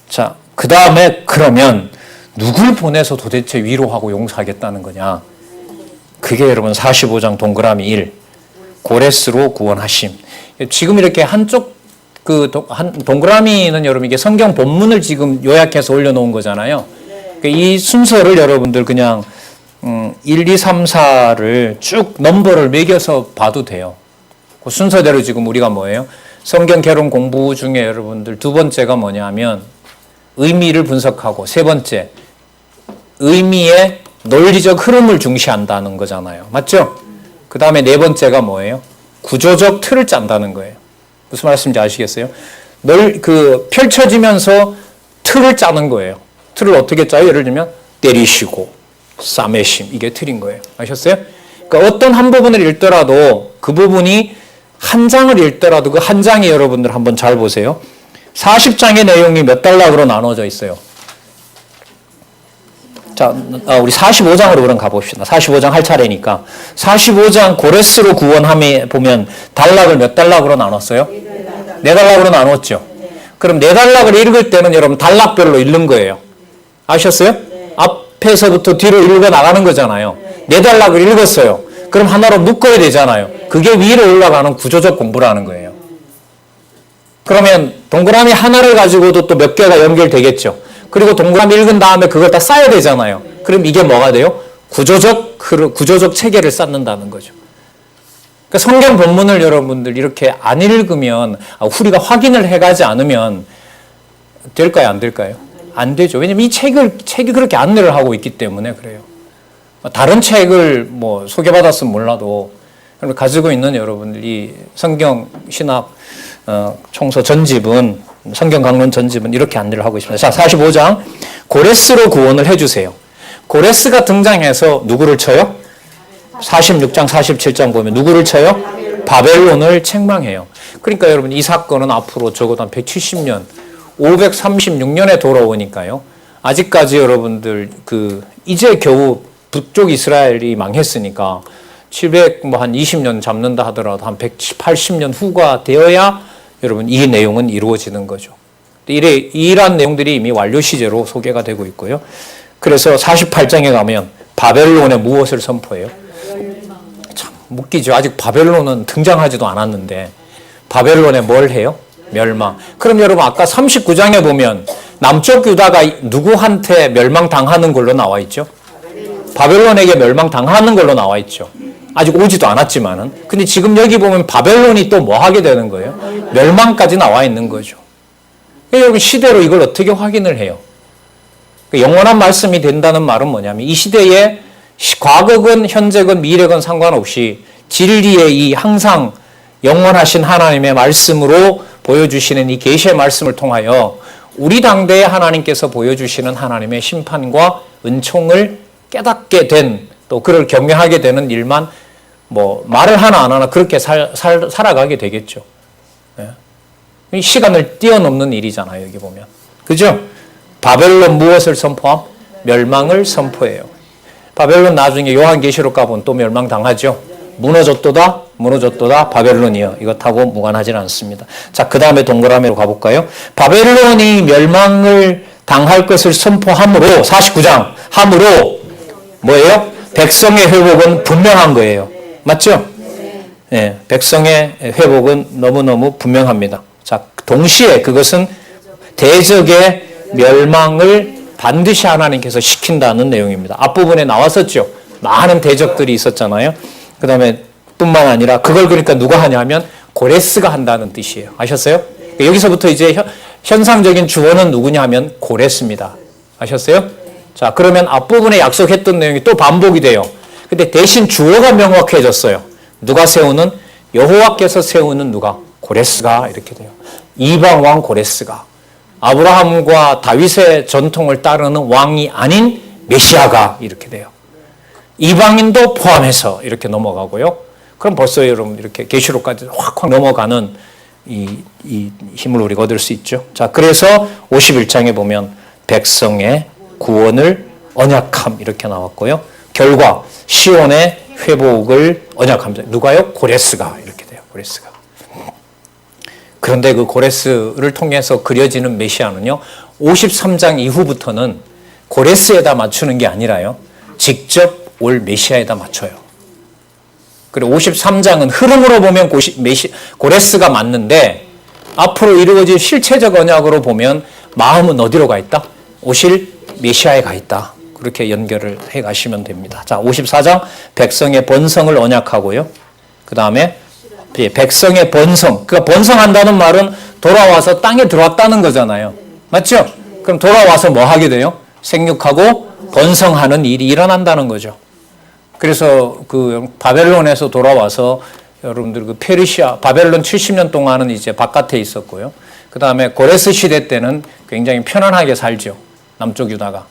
자, 그 다음에 그러면 누굴 보내서 도대체 위로하고 용서하겠다는 거냐? 그게 여러분 45장 동그라미 1. 고레스로 구원하심. 지금 이렇게 한쪽 동그라미는 여러분 이게 성경 본문을 지금 요약해서 올려놓은 거잖아요. 이 순서를 여러분들 그냥 1, 2, 3, 4를 쭉 넘버를 매겨서 봐도 돼요. 그 순서대로 지금 우리가 뭐예요? 성경 개론 공부 중에 여러분들 두 번째가 뭐냐면 의미를 분석하고 세 번째 의미의 논리적 흐름을 중시한다는 거잖아요. 맞죠? 그 다음에 네 번째가 뭐예요? 구조적 틀을 짠다는 거예요. 무슨 말씀인지 아시겠어요? 펼쳐지면서 틀을 짜는 거예요. 틀을 어떻게 짜요? 예를 들면 때리시고 싸매심 이게 틀인 거예요. 아셨어요? 그러니까 어떤 한 부분을 읽더라도 그 부분이 한 장을 읽더라도 그 한 장이 여러분들 한번 잘 보세요. 40장의 내용이 몇 단락으로 나눠져 있어요. 자, 우리 45장으로 그럼 가봅시다. 45장 할 차례니까. 45장 고레스로 구원함에 보면 단락을 몇 단락으로 나눴어요? 네 단락으로 나눴죠. 그럼 네 단락을 읽을 때는 여러분 단락별로 읽는 거예요. 아셨어요? 앞에서부터 뒤로 읽어 나가는 거잖아요. 네 단락을 읽었어요. 그럼 하나로 묶어야 되잖아요. 그게 위로 올라가는 구조적 공부라는 거예요. 그러면 동그라미 하나를 가지고도 또 몇 개가 연결되겠죠. 그리고 동그라미 읽은 다음에 그걸 다 쌓아야 되잖아요. 그럼 이게 뭐가 돼요? 구조적 체계를 쌓는다는 거죠. 그러니까 성경 본문을 여러분들 이렇게 안 읽으면, 우리가 확인을 해가지 않으면 될까요? 안 될까요? 안 되죠. 왜냐면 이 책이 그렇게 안내를 하고 있기 때문에 그래요. 다른 책을 뭐 소개받았으면 몰라도 가지고 있는 여러분들이 성경 신학 총서 전집은 성경 강론 전집은 이렇게 안내를 하고 있습니다. 자, 45장 고레스로 구원을 해주세요. 고레스가 등장해서 누구를 쳐요? 46장 47장 보면 누구를 쳐요? 바벨론을 책망해요. 그러니까 여러분 이 사건은 앞으로 적어도 한 170년 536년에 돌아오니까요. 아직까지 여러분들 이제 겨우 북쪽 이스라엘이 망했으니까 700한 20년 잡는다 하더라도 한 180년 후가 되어야 여러분 이 내용은 이루어지는 거죠. 이러한 내용들이 이미 완료 시제로 소개가 되고 있고요. 그래서 48장에 가면 바벨론에 무엇을 선포해요? 참 웃기죠. 아직 바벨론은 등장하지도 않았는데 바벨론에 뭘 해요? 멸망. 그럼 여러분 아까 39장에 보면 남쪽 유다가 누구한테 멸망당하는 걸로 나와 있죠? 바벨론에게 멸망당하는 걸로 나와 있죠. 아직 오지도 않았지만은. 근데 지금 여기 보면 바벨론이 또 뭐 하게 되는 거예요? 멸망까지 나와 있는 거죠. 여러분 시대로 이걸 어떻게 확인을 해요? 영원한 말씀이 된다는 말은 뭐냐면 이 시대에 과거건 현재건 미래건 상관없이 진리의 이 항상 영원하신 하나님의 말씀으로 보여주시는 이 계시의 말씀을 통하여 우리 당대의 하나님께서 보여주시는 하나님의 심판과 은총을 깨닫게 된, 또 그를 경외하게 되는 일만 뭐 말을 하나 안 하나 그렇게 살아가게 되겠죠. 네. 시간을 뛰어넘는 일이잖아요. 여기 보면. 그죠? 바벨론 무엇을 선포함? 멸망을 선포해요. 바벨론 나중에 요한계시록 가보면 또 멸망당하죠. 무너졌도다 무너졌도다 바벨론이여. 이것하고 무관하지는 않습니다. 자, 그 다음에 동그라미로 가볼까요? 바벨론이 멸망을 당할 것을 선포함으로 49장 함으로 뭐예요? 백성의 회복은 분명한 거예요. 맞죠? 네, 백성의 회복은 너무너무 분명합니다. 자, 동시에 그것은 대적의 멸망을 반드시 하나님께서 시킨다는 내용입니다. 앞부분에 나왔었죠. 많은 대적들이 있었잖아요. 그 다음에 뿐만 아니라 그걸 그러니까 누가 하냐면 고레스가 한다는 뜻이에요. 아셨어요? 여기서부터 이제 현상적인 주어는 누구냐 하면 고레스입니다. 아셨어요? 자, 그러면 앞부분에 약속했던 내용이 또 반복이 돼요. 근데 대신 주어가 명확해졌어요. 누가 세우는? 여호와께서 세우는 누가? 고레스가 이렇게 돼요. 이방 왕 고레스가. 아브라함과 다윗의 전통을 따르는 왕이 아닌 메시아가 이렇게 돼요. 이방인도 포함해서 이렇게 넘어가고요. 그럼 벌써 여러분 이렇게 계시록까지 확확 넘어가는 이 힘을 우리가 얻을 수 있죠. 자, 그래서 51장에 보면 백성의 구원을 언약함 이렇게 나왔고요. 결과 시온의 회복을 언약합니다. 누가요? 고레스가 이렇게 돼요. 고레스가. 그런데 그 고레스를 통해서 그려지는 메시아는요. 53장 이후부터는 고레스에다 맞추는 게 아니라요. 직접 올 메시아에다 맞춰요. 그리고 53장은 흐름으로 보면 고레스가 맞는데 앞으로 이루어질 실체적 언약으로 보면 마음은 어디로 가 있다? 오실 메시아에 가 있다. 그렇게 연결을 해 가시면 됩니다. 자, 54장 백성의 번성을 언약하고요. 그 다음에 백성의 번성. 그러니까 번성한다는 말은 돌아와서 땅에 들어왔다는 거잖아요. 맞죠? 그럼 돌아와서 뭐 하게 돼요? 생육하고 번성하는 일이 일어난다는 거죠. 그래서 그 바벨론에서 돌아와서 여러분들 그 페르시아, 바벨론 70년 동안은 이제 바깥에 있었고요. 그 다음에 고레스 시대 때는 굉장히 편안하게 살죠. 남쪽 유다가.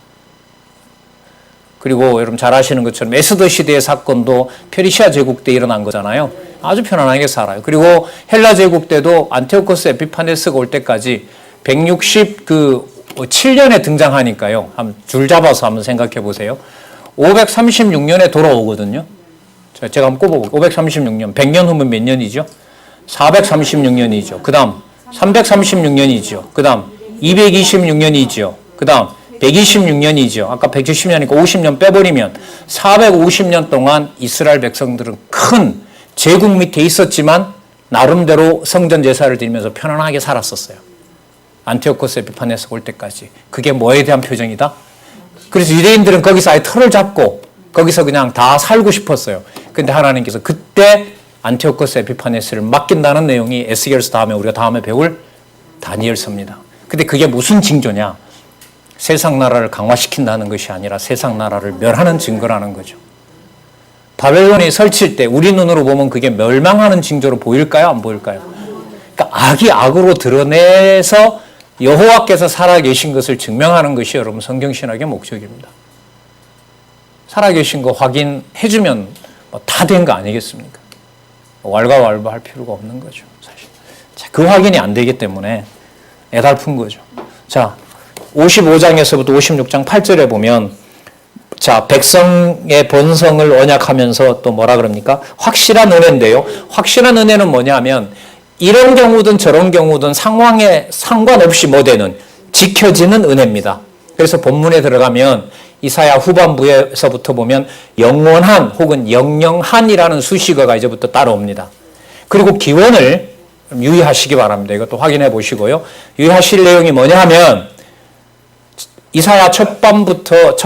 그리고 여러분 잘 아시는 것처럼 에스더 시대의 사건도 페르시아 제국 때 일어난 거잖아요. 아주 편안하게 살아요. 그리고 헬라 제국 때도 안티오코스 에피파네스가 올 때까지 167년에 등장하니까요. 한번 줄 잡아서 한번 생각해 보세요. 536년에 돌아오거든요. 제가 한번 꼽아볼게요. 536년. 100년 후면 몇 년이죠? 436년이죠. 그 다음 336년이죠. 그 다음 226년이죠. 그 다음 126년이죠. 아까 170년이니까 50년 빼버리면 450년 동안 이스라엘 백성들은 큰 제국 밑에 있었지만 나름대로 성전 제사를 드리면서 편안하게 살았었어요. 안티오코스 에피파네스 올 때까지. 그게 뭐에 대한 표정이다? 그래서 유대인들은 거기서 아예 털을 잡고 거기서 그냥 다 살고 싶었어요. 근데 하나님께서 그때 안티오코스 에피파네스를 맡긴다는 내용이 에스겔서 다음에 우리가 다음에 배울 다니엘서입니다. 근데 그게 무슨 징조냐? 세상 나라를 강화시킨다는 것이 아니라 세상 나라를 멸하는 증거라는 거죠. 바벨론이 설칠 때 우리 눈으로 보면 그게 멸망하는 징조로 보일까요? 안 보일까요? 그러니까 악이 악으로 드러내서 여호와께서 살아계신 것을 증명하는 것이 여러분 성경신학의 목적입니다. 살아계신 거 확인해주면 뭐 다 된 거 아니겠습니까? 왈가왈부할 필요가 없는 거죠. 사실. 자, 그 확인이 안 되기 때문에 애달픈 거죠. 자, 55장에서부터 56장 8절에 보면 자, 백성의 본성을 언약하면서 또 뭐라 그럽니까? 확실한 은혜인데요. 확실한 은혜는 뭐냐면 이런 경우든 저런 경우든 상황에 상관없이 뭐 되는 지켜지는 은혜입니다. 그래서 본문에 들어가면 이사야 후반부에서부터 보면 영원한 혹은 영영한이라는 수식어가 이제부터 따라옵니다. 그리고 기원을 유의하시기 바랍니다. 이것도 확인해 보시고요. 유의하실 내용이 뭐냐 하면 이사야 첫 번부터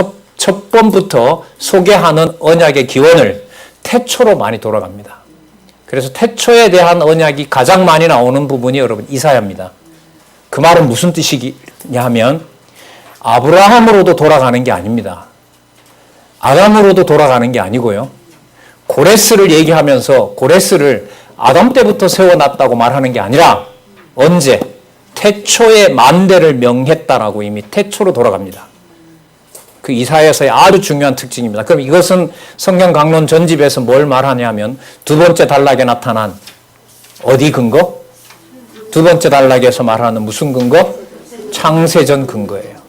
소개하는 언약의 기원을 태초로 많이 돌아갑니다. 그래서 태초에 대한 언약이 가장 많이 나오는 부분이 여러분 이사야입니다. 그 말은 무슨 뜻이냐 하면 아브라함으로도 돌아가는 게 아닙니다. 아담으로도 돌아가는 게 아니고요. 고레스를 얘기하면서 고레스를 아담 때부터 세워놨다고 말하는 게 아니라 언제? 태초에 만대를 명했다라고 이미 태초로 돌아갑니다. 그 이사야서의 아주 중요한 특징입니다. 그럼 이것은 성경 강론 전집에서 뭘 말하냐면 두 번째 단락에 나타난 어디 근거? 두 번째 단락에서 말하는 무슨 근거? 창세전 근거예요.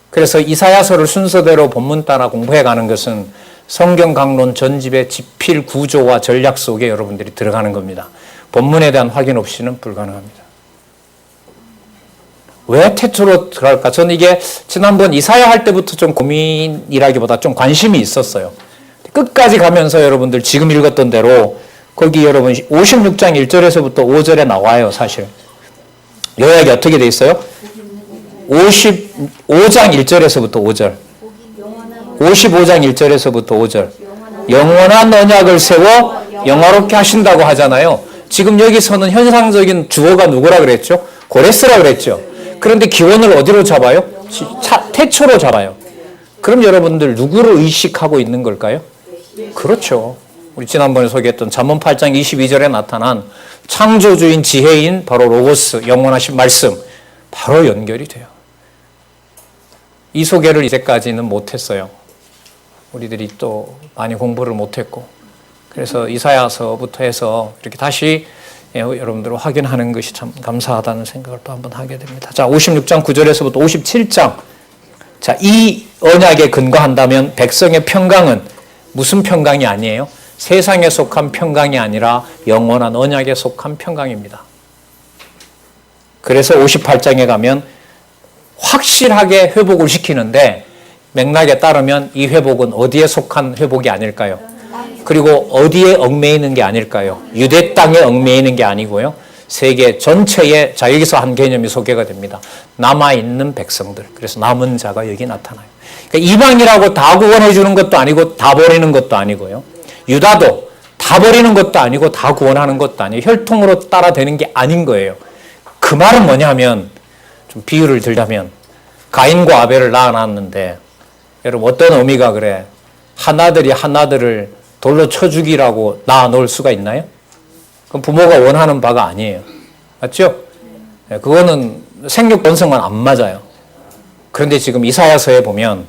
그래서 이사야서를 순서대로 본문 따라 공부해 가는 것은 성경 강론 전집의 지필 구조와 전략 속에 여러분들이 들어가는 겁니다. 본문에 대한 확인 없이는 불가능합니다. 왜 태초로 들어갈까? 저는 이게 지난번 이사야 할 때부터 좀 고민이라기보다 좀 관심이 있었어요. 끝까지 가면서 여러분들 지금 읽었던 대로 거기 여러분 56장 1절에서부터 5절에 나와요, 사실. 요약이 어떻게 돼 있어요? 55장 1절에서부터 5절. 55장 1절에서부터 5절. 영원한 언약을 세워 영화롭게 하신다고 하잖아요. 지금 여기서는 현상적인 주어가 누구라 그랬죠? 고레스라 그랬죠. 그런데 기원을 어디로 잡아요? 태초로 잡아요. 그럼 여러분들 누구를 의식하고 있는 걸까요? 그렇죠. 우리 지난번에 소개했던 잠언 8장 22절에 나타난 창조주인 지혜인 바로 로고스, 영원하신 말씀, 바로 연결이 돼요. 이 소개를 이제까지는 못했어요. 우리들이 또 많이 공부를 못했고, 그래서 이사야서부터 해서 이렇게 다시 여러분들 확인하는 것이 참 감사하다는 생각을 또 한번 하게 됩니다. 자, 56장 9절에서부터 57장. 자, 이 언약에 근거한다면 백성의 평강은 무슨 평강이 아니에요? 세상에 속한 평강이 아니라 영원한 언약에 속한 평강입니다. 그래서 58장에 가면 확실하게 회복을 시키는데 맥락에 따르면 이 회복은 어디에 속한 회복이 아닐까요? 그리고 어디에 얽매이는 게 아닐까요? 유대 땅에 얽매이는 게 아니고요. 세계 전체에, 자, 여기서 한 개념이 소개가 됩니다. 남아있는 백성들. 그래서 남은 자가 여기 나타나요. 그러니까 이방이라고 다 구원해 주는 것도 아니고 다 버리는 것도 아니고요. 유다도 다 버리는 것도 아니고 다 구원하는 것도 아니고 혈통으로 따라되는 게 아닌 거예요. 그 말은 뭐냐면, 좀 비유를 들자면 가인과 아벨을 낳아놨는데 여러분 어떤 의미가 그래? 하나들이 하나들을 돌로 쳐 죽이라고 낳아놓을 수가 있나요? 그건 부모가 원하는 바가 아니에요. 맞죠? 그거는 생육 본성만 안 맞아요. 그런데 지금 이사야서에 보면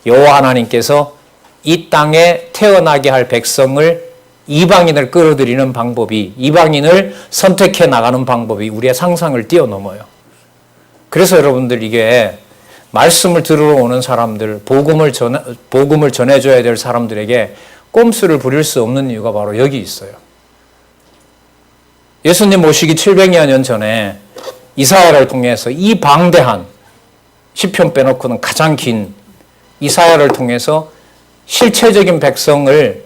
여호와 하나님께서 이 땅에 태어나게 할 백성을 이방인을 끌어들이는 방법이, 이방인을 선택해 나가는 방법이 우리의 상상을 뛰어넘어요. 그래서 여러분들 이게 말씀을 들으러 오는 사람들, 복음을 전해줘야 될 사람들에게 꼼수를 부릴 수 없는 이유가 바로 여기 있어요. 예수님 모시기 700여 년 전에 이사야를 통해서 이 방대한 시편 빼놓고는 가장 긴 이사야를 통해서 실체적인 백성을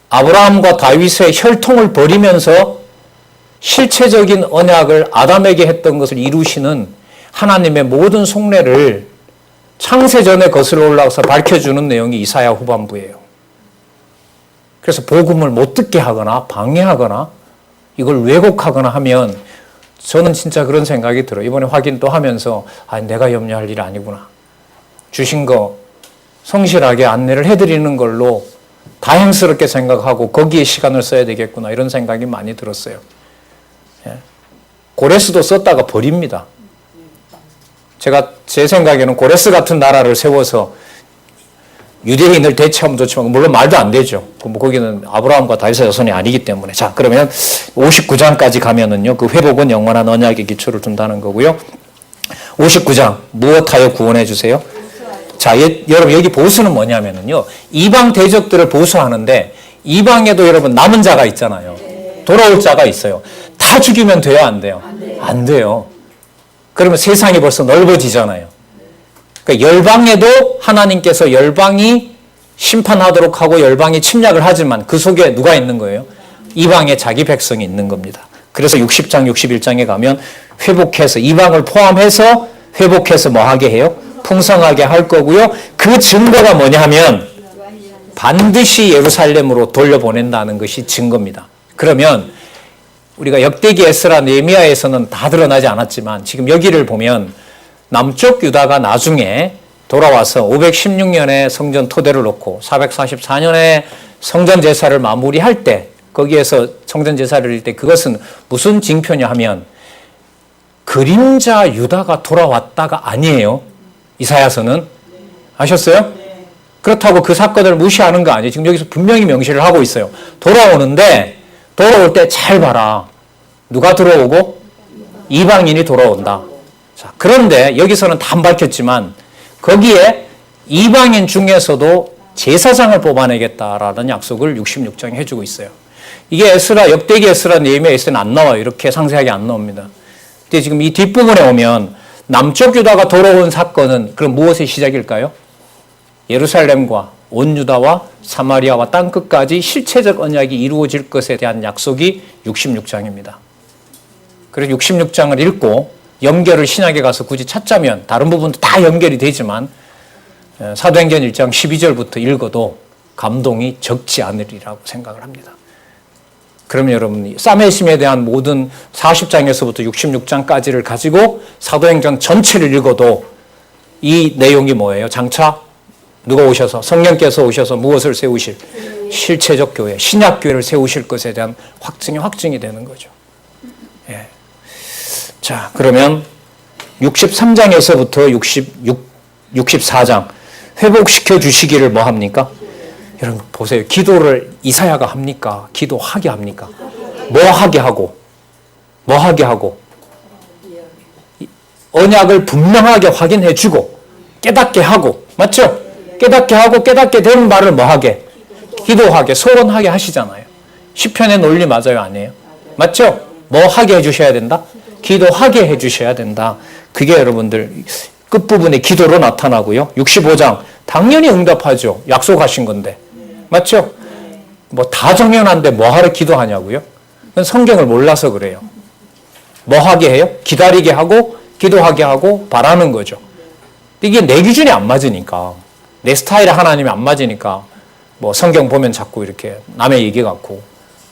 아브라함과 다윗의 혈통을 버리면서 실체적인 언약을 아담에게 했던 것을 이루시는 하나님의 모든 속내를 창세전에 거슬러 올라가서 밝혀주는 내용이 이사야 후반부예요. 그래서 복음을 못 듣게 하거나 방해하거나 이걸 왜곡하거나 하면 저는 진짜 그런 생각이 들어요. 이번에 확인 또 하면서 내가 염려할 일이 아니구나. 주신 거 성실하게 안내를 해드리는 걸로 다행스럽게 생각하고 거기에 시간을 써야 되겠구나 이런 생각이 많이 들었어요. 고레스도 썼다가 버립니다. 제 생각에는 고레스 같은 나라를 세워서 유대인을 대체하면 좋지만 물론 말도 안 되죠. 거기는 아브라함과 다윗의 자손이 아니기 때문에. 자, 그러면 59장까지 가면은요, 그 회복은 영원한 언약의 기초를 둔다는 거고요. 59장 무엇하여 구원해 주세요? 자, 여러분 여기 보수는 뭐냐면요. 이방 대적들을 보수하는데 이방에도 여러분 남은 자가 있잖아요. 돌아올 자가 있어요. 다 죽이면 돼요, 안 돼요? 안 돼요. 그러면 세상이 벌써 넓어지잖아요. 그러니까 열방에도 하나님께서 열방이 심판하도록 하고 열방이 침략을 하지만 그 속에 누가 있는 거예요? 이방에 자기 백성이 있는 겁니다. 그래서 60장, 61장에 가면 회복해서 이방을 포함해서 회복해서 뭐 하게 해요? 풍성하게 할 거고요. 그 증거가 뭐냐 하면 반드시 예루살렘으로 돌려보낸다는 것이 증거입니다. 그러면 우리가 역대기 에스라 느헤미야에서는 다 드러나지 않았지만 지금 여기를 보면 남쪽 유다가 나중에 돌아와서 516년에 성전 토대를 놓고 444년에 성전 제사를 마무리할 때 거기에서 성전 제사를 드릴 때 그것은 무슨 징표냐 하면 그림자 유다가 돌아왔다가 아니에요. 이사야서는. 아셨어요? 그렇다고 그 사건을 무시하는 거 아니에요. 지금 여기서 분명히 명시를 하고 있어요. 돌아오는데 돌아올 때 잘 봐라. 누가 들어오고? 이방인이 돌아온다. 자, 그런데 여기서는 다 안 밝혔지만 거기에 이방인 중에서도 제사장을 뽑아내겠다라는 약속을 66장에 해주고 있어요. 이게 에스라, 역대기 에스라, 느헤미야 에스라는 안 나와요. 이렇게 상세하게 안 나옵니다. 근데 지금 이 뒷부분에 오면 남쪽 유다가 돌아온 사건은 그럼 무엇의 시작일까요? 예루살렘과 온 유다와 사마리아와 땅끝까지 실체적 언약이 이루어질 것에 대한 약속이 66장입니다. 그래서 66장을 읽고 연결을 신약에 가서 굳이 찾자면 다른 부분도 다 연결이 되지만 사도행전 1장 12절부터 읽어도 감동이 적지 않으리라고 생각을 합니다. 그러면 여러분 사메심에 대한 모든 40장에서부터 66장까지를 가지고 사도행전 전체를 읽어도 이 내용이 뭐예요? 장차 누가 오셔서 성령께서 오셔서 무엇을 세우실? 실체적 교회, 신약 교회를 세우실 것에 대한 확증이 되는 거죠. 예. 자, 그러면 63장에서부터 64장 회복시켜 주시기를 뭐 합니까? 여러분 보세요. 기도를 이사야가 합니까? 기도하게 합니까? 뭐 하게 하고? 뭐 하게 하고? 언약을 분명하게 확인해 주고 깨닫게 하고 맞죠? 깨닫게 하고 깨닫게 되는 말을 뭐 하게? 기도하게, 소원하게 하시잖아요. 시편의 논리 맞아요, 아니에요? 맞죠? 뭐 하게 해주셔야 된다? 기도하게 해주셔야 된다. 그게 여러분들 끝부분에 기도로 나타나고요. 65장 당연히 응답하죠. 약속하신 건데. 맞죠? 뭐 다 정연한데 뭐하러 기도하냐고요? 그건 성경을 몰라서 그래요. 뭐 하게 해요? 기다리게 하고 기도하게 하고 바라는 거죠. 이게 내 기준이 안 맞으니까 내 스타일에 하나님이 안 맞으니까 뭐 성경 보면 자꾸 이렇게 남의 얘기 같고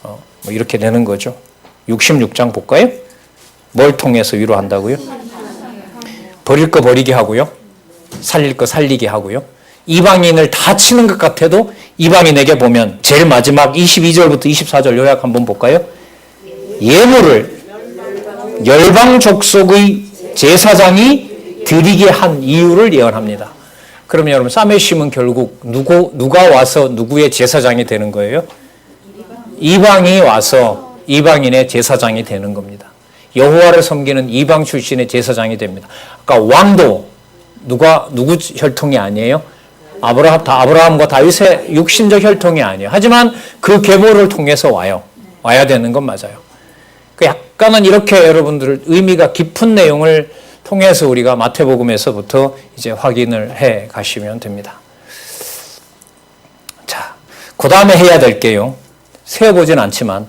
뭐 이렇게 되는 거죠. 66장 볼까요? 뭘 통해서 위로한다고요? 버릴 거 버리게 하고요. 살릴 거 살리게 하고요. 이방인을 다 치는 것 같아도 이방인에게 보면 제일 마지막 22절부터 24절 요약 한번 볼까요? 예물을 열방 족속의 제사장이 드리게 한 이유를 예언합니다. 그러면 여러분 사메심은 결국 누가 와서 누구의 제사장이 되는 거예요? 이방이 와서 이방인의 제사장이 되는 겁니다. 여호와를 섬기는 이방 출신의 제사장이 됩니다. 아까 왕도 누구 혈통이 아니에요? 아브라함과 다윗의 육신적 혈통이 아니에요. 하지만 그 계보를 통해서 와야 되는 건 맞아요. 약간은 이렇게 여러분들 의미가 깊은 내용을 통해서 우리가 마태복음에서부터 이제 확인을 해 가시면 됩니다. 자, 그 다음에 해야 될 게요. 세어보진 않지만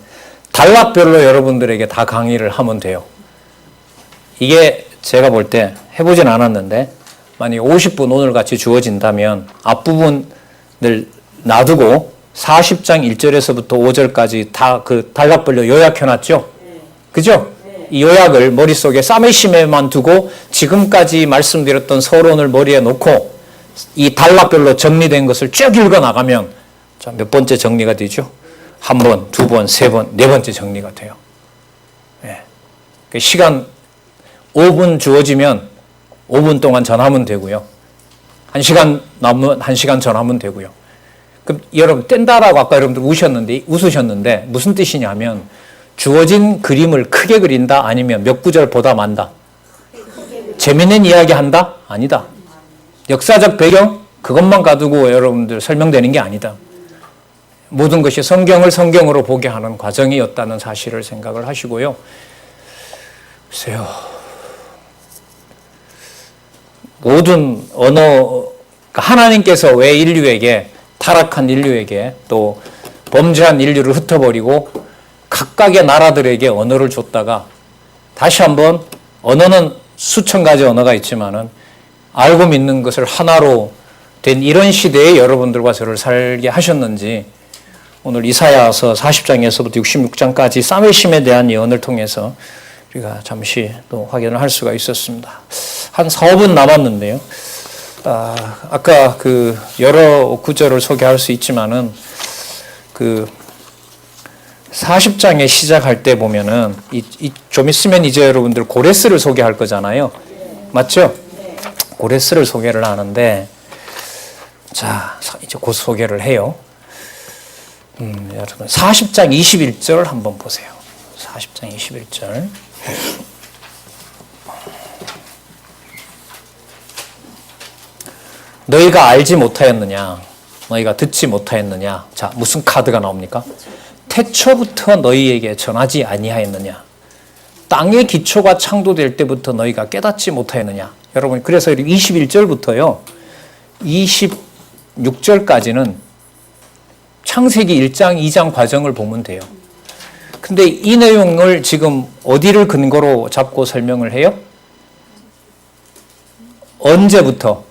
단락별로 여러분들에게 다 강의를 하면 돼요. 이게 제가 볼 때 해보진 않았는데 만약에 50분 오늘 같이 주어진다면 앞부분을 놔두고 40장 1절에서부터 5절까지 다 그 단락별로 요약해놨죠? 그죠? 이 요약을 머릿속에 사메심에만 두고 지금까지 말씀드렸던 서론을 머리에 놓고 이 단락별로 정리된 것을 쭉 읽어나가면 자, 몇 번째 정리가 되죠? 한 번, 두 번, 세 번, 네 번째 정리가 돼요. 예. 시간 5분 주어지면 5분 동안 전하면 되고요. 1시간 남으면 1시간 전하면 되고요. 그럼 여러분 뗀다라고 아까 여러분들 웃으셨는데 무슨 뜻이냐면 주어진 그림을 크게 그린다 아니면 몇 구절 보다 만다? 재밌는 이야기 한다? 아니다. 역사적 배경 그것만 가지고 여러분들 설명되는 게 아니다. 모든 것이 성경을 성경으로 보게 하는 과정이었다는 사실을 생각을 하시고요. 글쎄요. 모든 언어, 하나님께서 왜 인류에게, 타락한 인류에게 또 범죄한 인류를 흩어버리고 각각의 나라들에게 언어를 줬다가 다시 한번 언어는 수천 가지 언어가 있지만은 알고 믿는 것을 하나로 된 이런 시대에 여러분들과 저를 살게 하셨는지 오늘 이사야서 40장에서부터 66장까지 싸매심에 대한 예언을 통해서 우리가 잠시 또 확인을 할 수가 있었습니다. 한 4, 5분 남았는데요. 아까 그 여러 구절을 소개할 수 있지만은 그 40장에 시작할 때 보면은 좀 있으면 이제 여러분들 고레스를 소개할 거잖아요. 맞죠? 고레스를 소개를 하는데 자, 이제 곧 소개를 해요. 여러분 40장 21절 한번 보세요. 40장 21절. 너희가 알지 못하였느냐? 너희가 듣지 못하였느냐? 자, 무슨 카드가 나옵니까? 태초부터 너희에게 전하지 아니하였느냐? 땅의 기초가 창조될 때부터 너희가 깨닫지 못하였느냐? 여러분, 그래서 21절부터요. 26절까지는 창세기 1장, 2장 과정을 보면 돼요. 근데 이 내용을 지금 어디를 근거로 잡고 설명을 해요? 언제부터?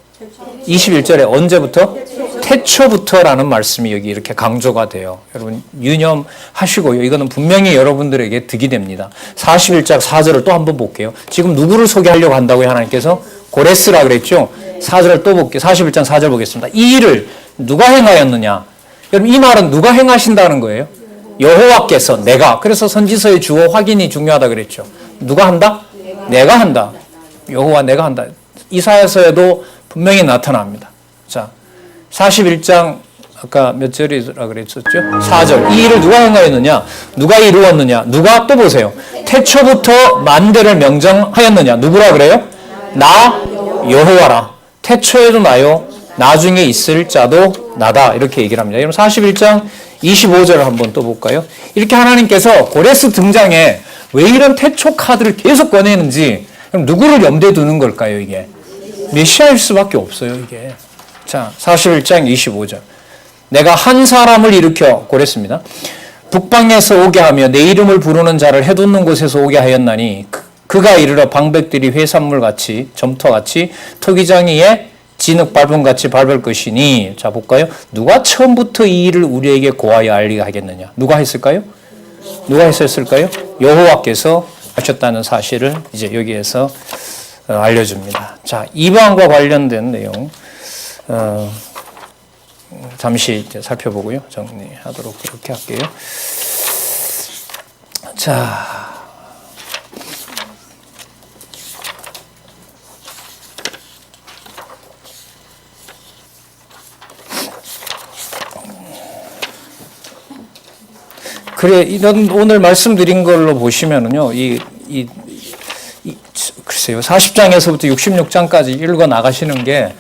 21절에 언제부터? 태초부터라는 말씀이 여기 이렇게 강조가 돼요. 여러분 유념하시고요. 이거는 분명히 여러분들에게 득이 됩니다. 41장 4절을 또 한번 볼게요. 지금 누구를 소개하려고 한다고요? 하나님께서? 고레스라 그랬죠? 4절을 또 볼게요. 41장 4절 보겠습니다. 이 일을 누가 행하였느냐? 여러분 이 말은 누가 행하신다는 거예요? 여호와께서, 내가. 그래서 선지서의 주어 확인이 중요하다 그랬죠. 누가 한다? 내가 한다. 여호와 내가 한다. 이사야서에도 분명히 나타납니다. 자, 41장 아까 몇 절이라 그랬었죠? 4절. 이 일을 누가 행하였느냐? 누가 이루었느냐? 누가? 또 보세요. 태초부터 만대를 명정하였느냐? 누구라 그래요? 나 여호와라. 태초에도 나요. 나중에 있을 자도 나다. 이렇게 얘기를 합니다. 여러분 41장 25절을 한번 또 볼까요? 이렇게 하나님께서 고레스 등장에 왜 이런 태초 카드를 계속 꺼내는지, 그럼 누구를 염두에 두는 걸까요, 이게? 메시아일 수밖에 없어요, 이게. 자, 41장 25절. 내가 한 사람을 일으켜, 고랬습니다. 북방에서 오게 하며 내 이름을 부르는 자를 해돋는 곳에서 오게 하였나니 그가 이르러 방백들이 회산물같이 점토같이 토기장이에 진흙 밟음같이 밟을 것이니. 자, 볼까요? 누가 처음부터 이 일을 우리에게 고하여 알리게 하겠느냐? 누가 했을까요? 누가 했었을까요? 여호와께서 하셨다는 사실을 이제 여기에서 알려줍니다. 자, 이방과 관련된 내용 잠시 이제 살펴보고요. 정리하도록 그렇게 할게요. 자, 그래, 이런 오늘 말씀드린 걸로 보시면은요, 글쎄요, 40장에서부터 66장까지 읽어 나가시는 게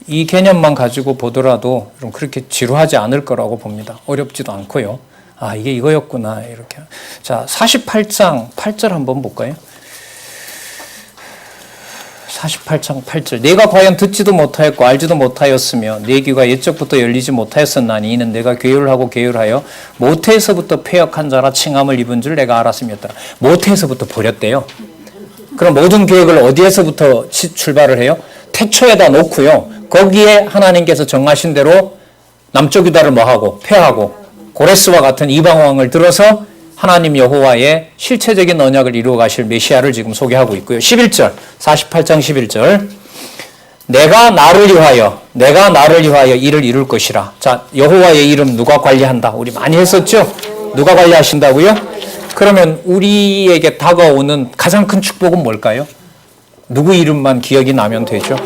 이 개념만 가지고 보더라도 좀 그렇게 지루하지 않을 거라고 봅니다. 어렵지도 않고요. 아, 이게 이거였구나, 이렇게. 자, 48장 8절 한번 볼까요? 48장 8절. 내가 과연 듣지도 못하였고 알지도 못하였으며 내 귀가 옛적부터 열리지 못하였었나니 이는 내가 괴율하고 괴율하여 모태에서부터 패역한 자라 칭함을 입은 줄 내가 알았음이었더라. 모태에서부터 버렸대요. 그럼 모든 계획을 어디에서부터 출발을 해요? 태초에다 놓고요. 거기에 하나님께서 정하신 대로 남쪽 유다를 뭐하고? 패하고 고레스와 같은 이방왕을 들어서 하나님 여호와의 실체적인 언약을 이루어 가실 메시아를 지금 소개하고 있고요. 11절, 48장 11절. 내가 나를 위하여 이를 이룰 것이라. 자, 여호와의 이름 누가 관리한다? 우리 많이 했었죠? 누가 관리하신다고요? 그러면 우리에게 다가오는 가장 큰 축복은 뭘까요? 누구 이름만 기억이 나면 되죠?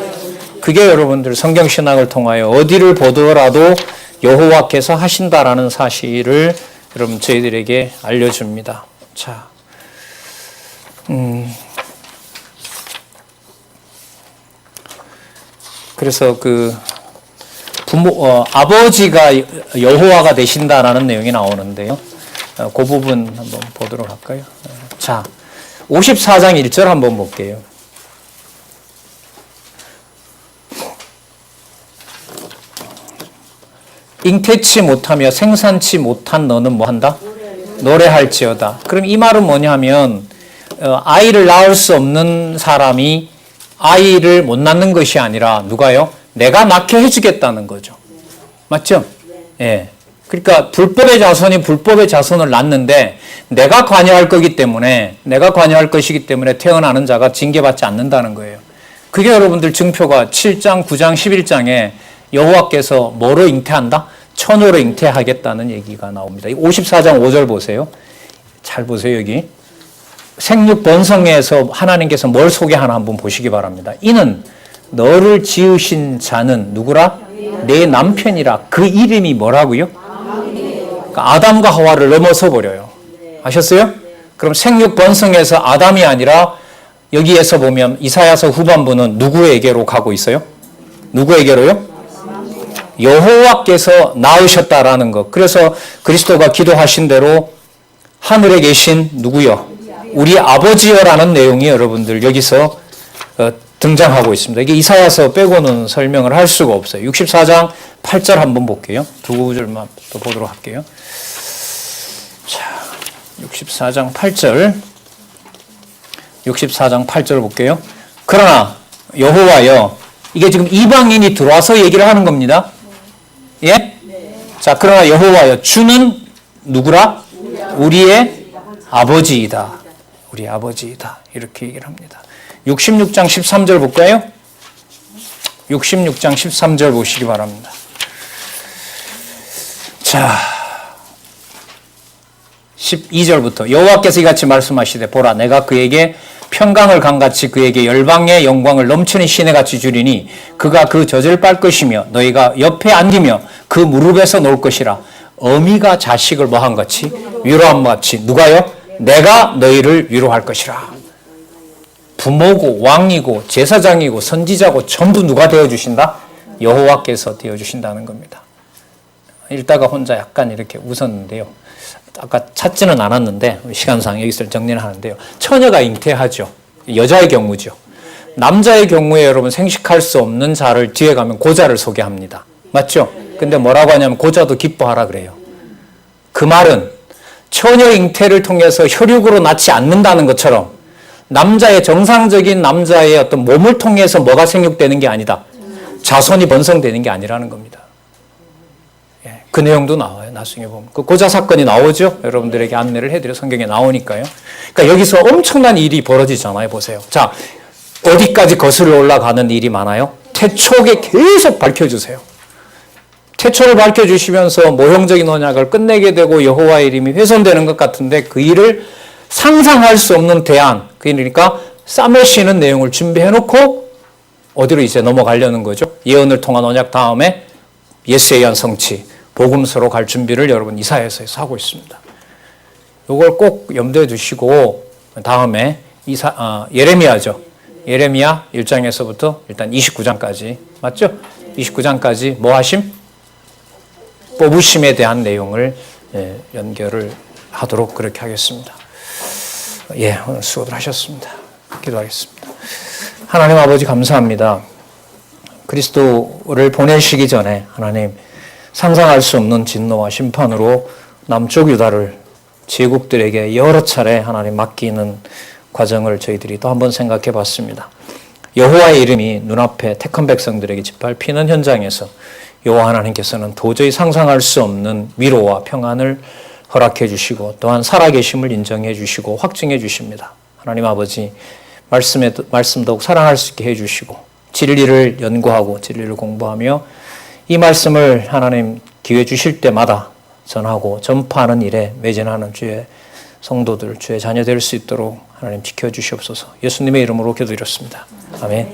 그게 여러분들 성경신학을 통하여 어디를 보더라도 여호와께서 하신다라는 사실을 여러분 저희들에게 알려줍니다. 자, 그래서 그 아버지가 여호와가 되신다라는 내용이 나오는데요. 그 부분 한번 보도록 할까요? 자, 54장 1절 한번 볼게요. 잉태치 못하며 생산치 못한 너는 뭐 한다? 노래할지어다. 그럼 이 말은 뭐냐면 아이를 낳을 수 없는 사람이 아이를 못 낳는 것이 아니라 누가요? 내가 낳게 해주겠다는 거죠. 맞죠? 예. 그러니까 불법의 자손이 불법의 자손을 낳는데 내가 관여할 것이기 때문에 태어나는 자가 징계받지 않는다는 거예요. 그게 여러분들 증표가 7장, 9장, 11장에 여호와께서 뭐로 잉태한다? 천으로 잉태하겠다는 얘기가 나옵니다. 54장 5절 보세요. 잘 보세요, 여기. 생육 번성에서 하나님께서 뭘 소개하나 한번 보시기 바랍니다. 이는 너를 지으신 자는 누구라? 내 남편이라. 그 이름이 뭐라고요? 그러니까 아담과 하와를 넘어서 버려요. 아셨어요? 그럼 생육 번성에서 아담이 아니라 여기에서 보면 이사야서 후반부는 누구에게로 가고 있어요? 누구에게로요? 여호와께서 낳으셨다라는 것. 그래서 그리스도가 기도하신 대로 하늘에 계신 누구요? 우리 아버지여라는 내용이 여러분들 여기서 등장하고 있습니다. 이게 이사야서 빼고는 설명을 할 수가 없어요. 64장 8절 한번 볼게요. 두 구절만 또 보도록 할게요. 자, 64장 8절. 64장 8절 볼게요. 그러나 여호와여, 이게 지금 이방인이 들어와서 얘기를 하는 겁니다. 예? 네. 자, 그러나 여호와여, 주는 누구라? 우리의 아버지이다. 우리 아버지이다. 이렇게 얘기를 합니다. 66장 13절 볼까요? 66장 13절 보시기 바랍니다. 자, 12절부터 여호와께서 이같이 말씀하시되 보라, 내가 그에게 평강을 강같이 그에게 열방의 영광을 넘치는 시내같이 주리니 그가 그 젖을 빨 것이며 너희가 옆에 앉으며 그 무릎에서 놓을 것이라. 어미가 자식을 뭐한 같이 위로한 같이 누가요? 내가 너희를 위로할 것이라. 부모고 왕이고 제사장이고 선지자고 전부 누가 되어주신다? 여호와께서 되어주신다는 겁니다. 읽다가 혼자 약간 이렇게 웃었는데요. 아까 찾지는 않았는데 시간상 여기서 정리를 하는데요. 처녀가 잉태하죠. 여자의 경우죠. 남자의 경우에 여러분 생식할 수 없는 자를 뒤에 가면 고자를 소개합니다. 맞죠? 근데 뭐라고 하냐면 고자도 기뻐하라 그래요. 그 말은 처녀 잉태를 통해서 혈육으로 낳지 않는다는 것처럼 남자의 정상적인 남자의 어떤 몸을 통해서 뭐가 생육되는 게 아니다. 자손이 번성되는 게 아니라는 겁니다. 그 내용도 나와요. 나중에 보면. 그 고자 사건이 나오죠. 여러분들에게 안내를 해드려 성경에 나오니까요. 그러니까 여기서 엄청난 일이 벌어지잖아요. 보세요. 자, 어디까지 거슬러 올라가는 일이 많아요? 태초에 계속 밝혀주세요. 태초를 밝혀주시면서 모형적인 언약을 끝내게 되고 여호와의 이름이 훼손되는 것 같은데 그 일을 상상할 수 없는 대안, 그러니까 싸매시는 내용을 준비해놓고 어디로 이제 넘어가려는 거죠. 예언을 통한 언약 다음에 예수에 의한 성취, 복음서로 갈 준비를 여러분 이사야서에서 하고 있습니다. 이걸 꼭 염두에 두시고 다음에 예레미야죠. 예레미야 1장에서부터 일단 29장까지 맞죠? 29장까지 뭐 하심? 뽑으심에 대한 내용을 연결을 하도록 그렇게 하겠습니다. 예, 오늘 수고들 하셨습니다. 기도하겠습니다. 하나님 아버지 감사합니다. 그리스도를 보내시기 전에 하나님 상상할 수 없는 진노와 심판으로 남쪽 유다를 제국들에게 여러 차례 하나님 맡기는 과정을 저희들이 또 한번 생각해 봤습니다. 여호와의 이름이 눈앞에 택한 백성들에게 짓밟히는 현장에서 여호와 하나님께서는 도저히 상상할 수 없는 위로와 평안을 허락해 주시고 또한 살아계심을 인정해 주시고 확증해 주십니다. 하나님 아버지 말씀 더욱 사랑할 수 있게 해 주시고 진리를 연구하고 진리를 공부하며 이 말씀을 하나님 기회 주실 때마다 전하고 전파하는 일에 매진하는 주의 성도들, 주의 자녀 될 수 있도록 하나님 지켜주시옵소서. 예수님의 이름으로 기도드렸습니다. 아멘.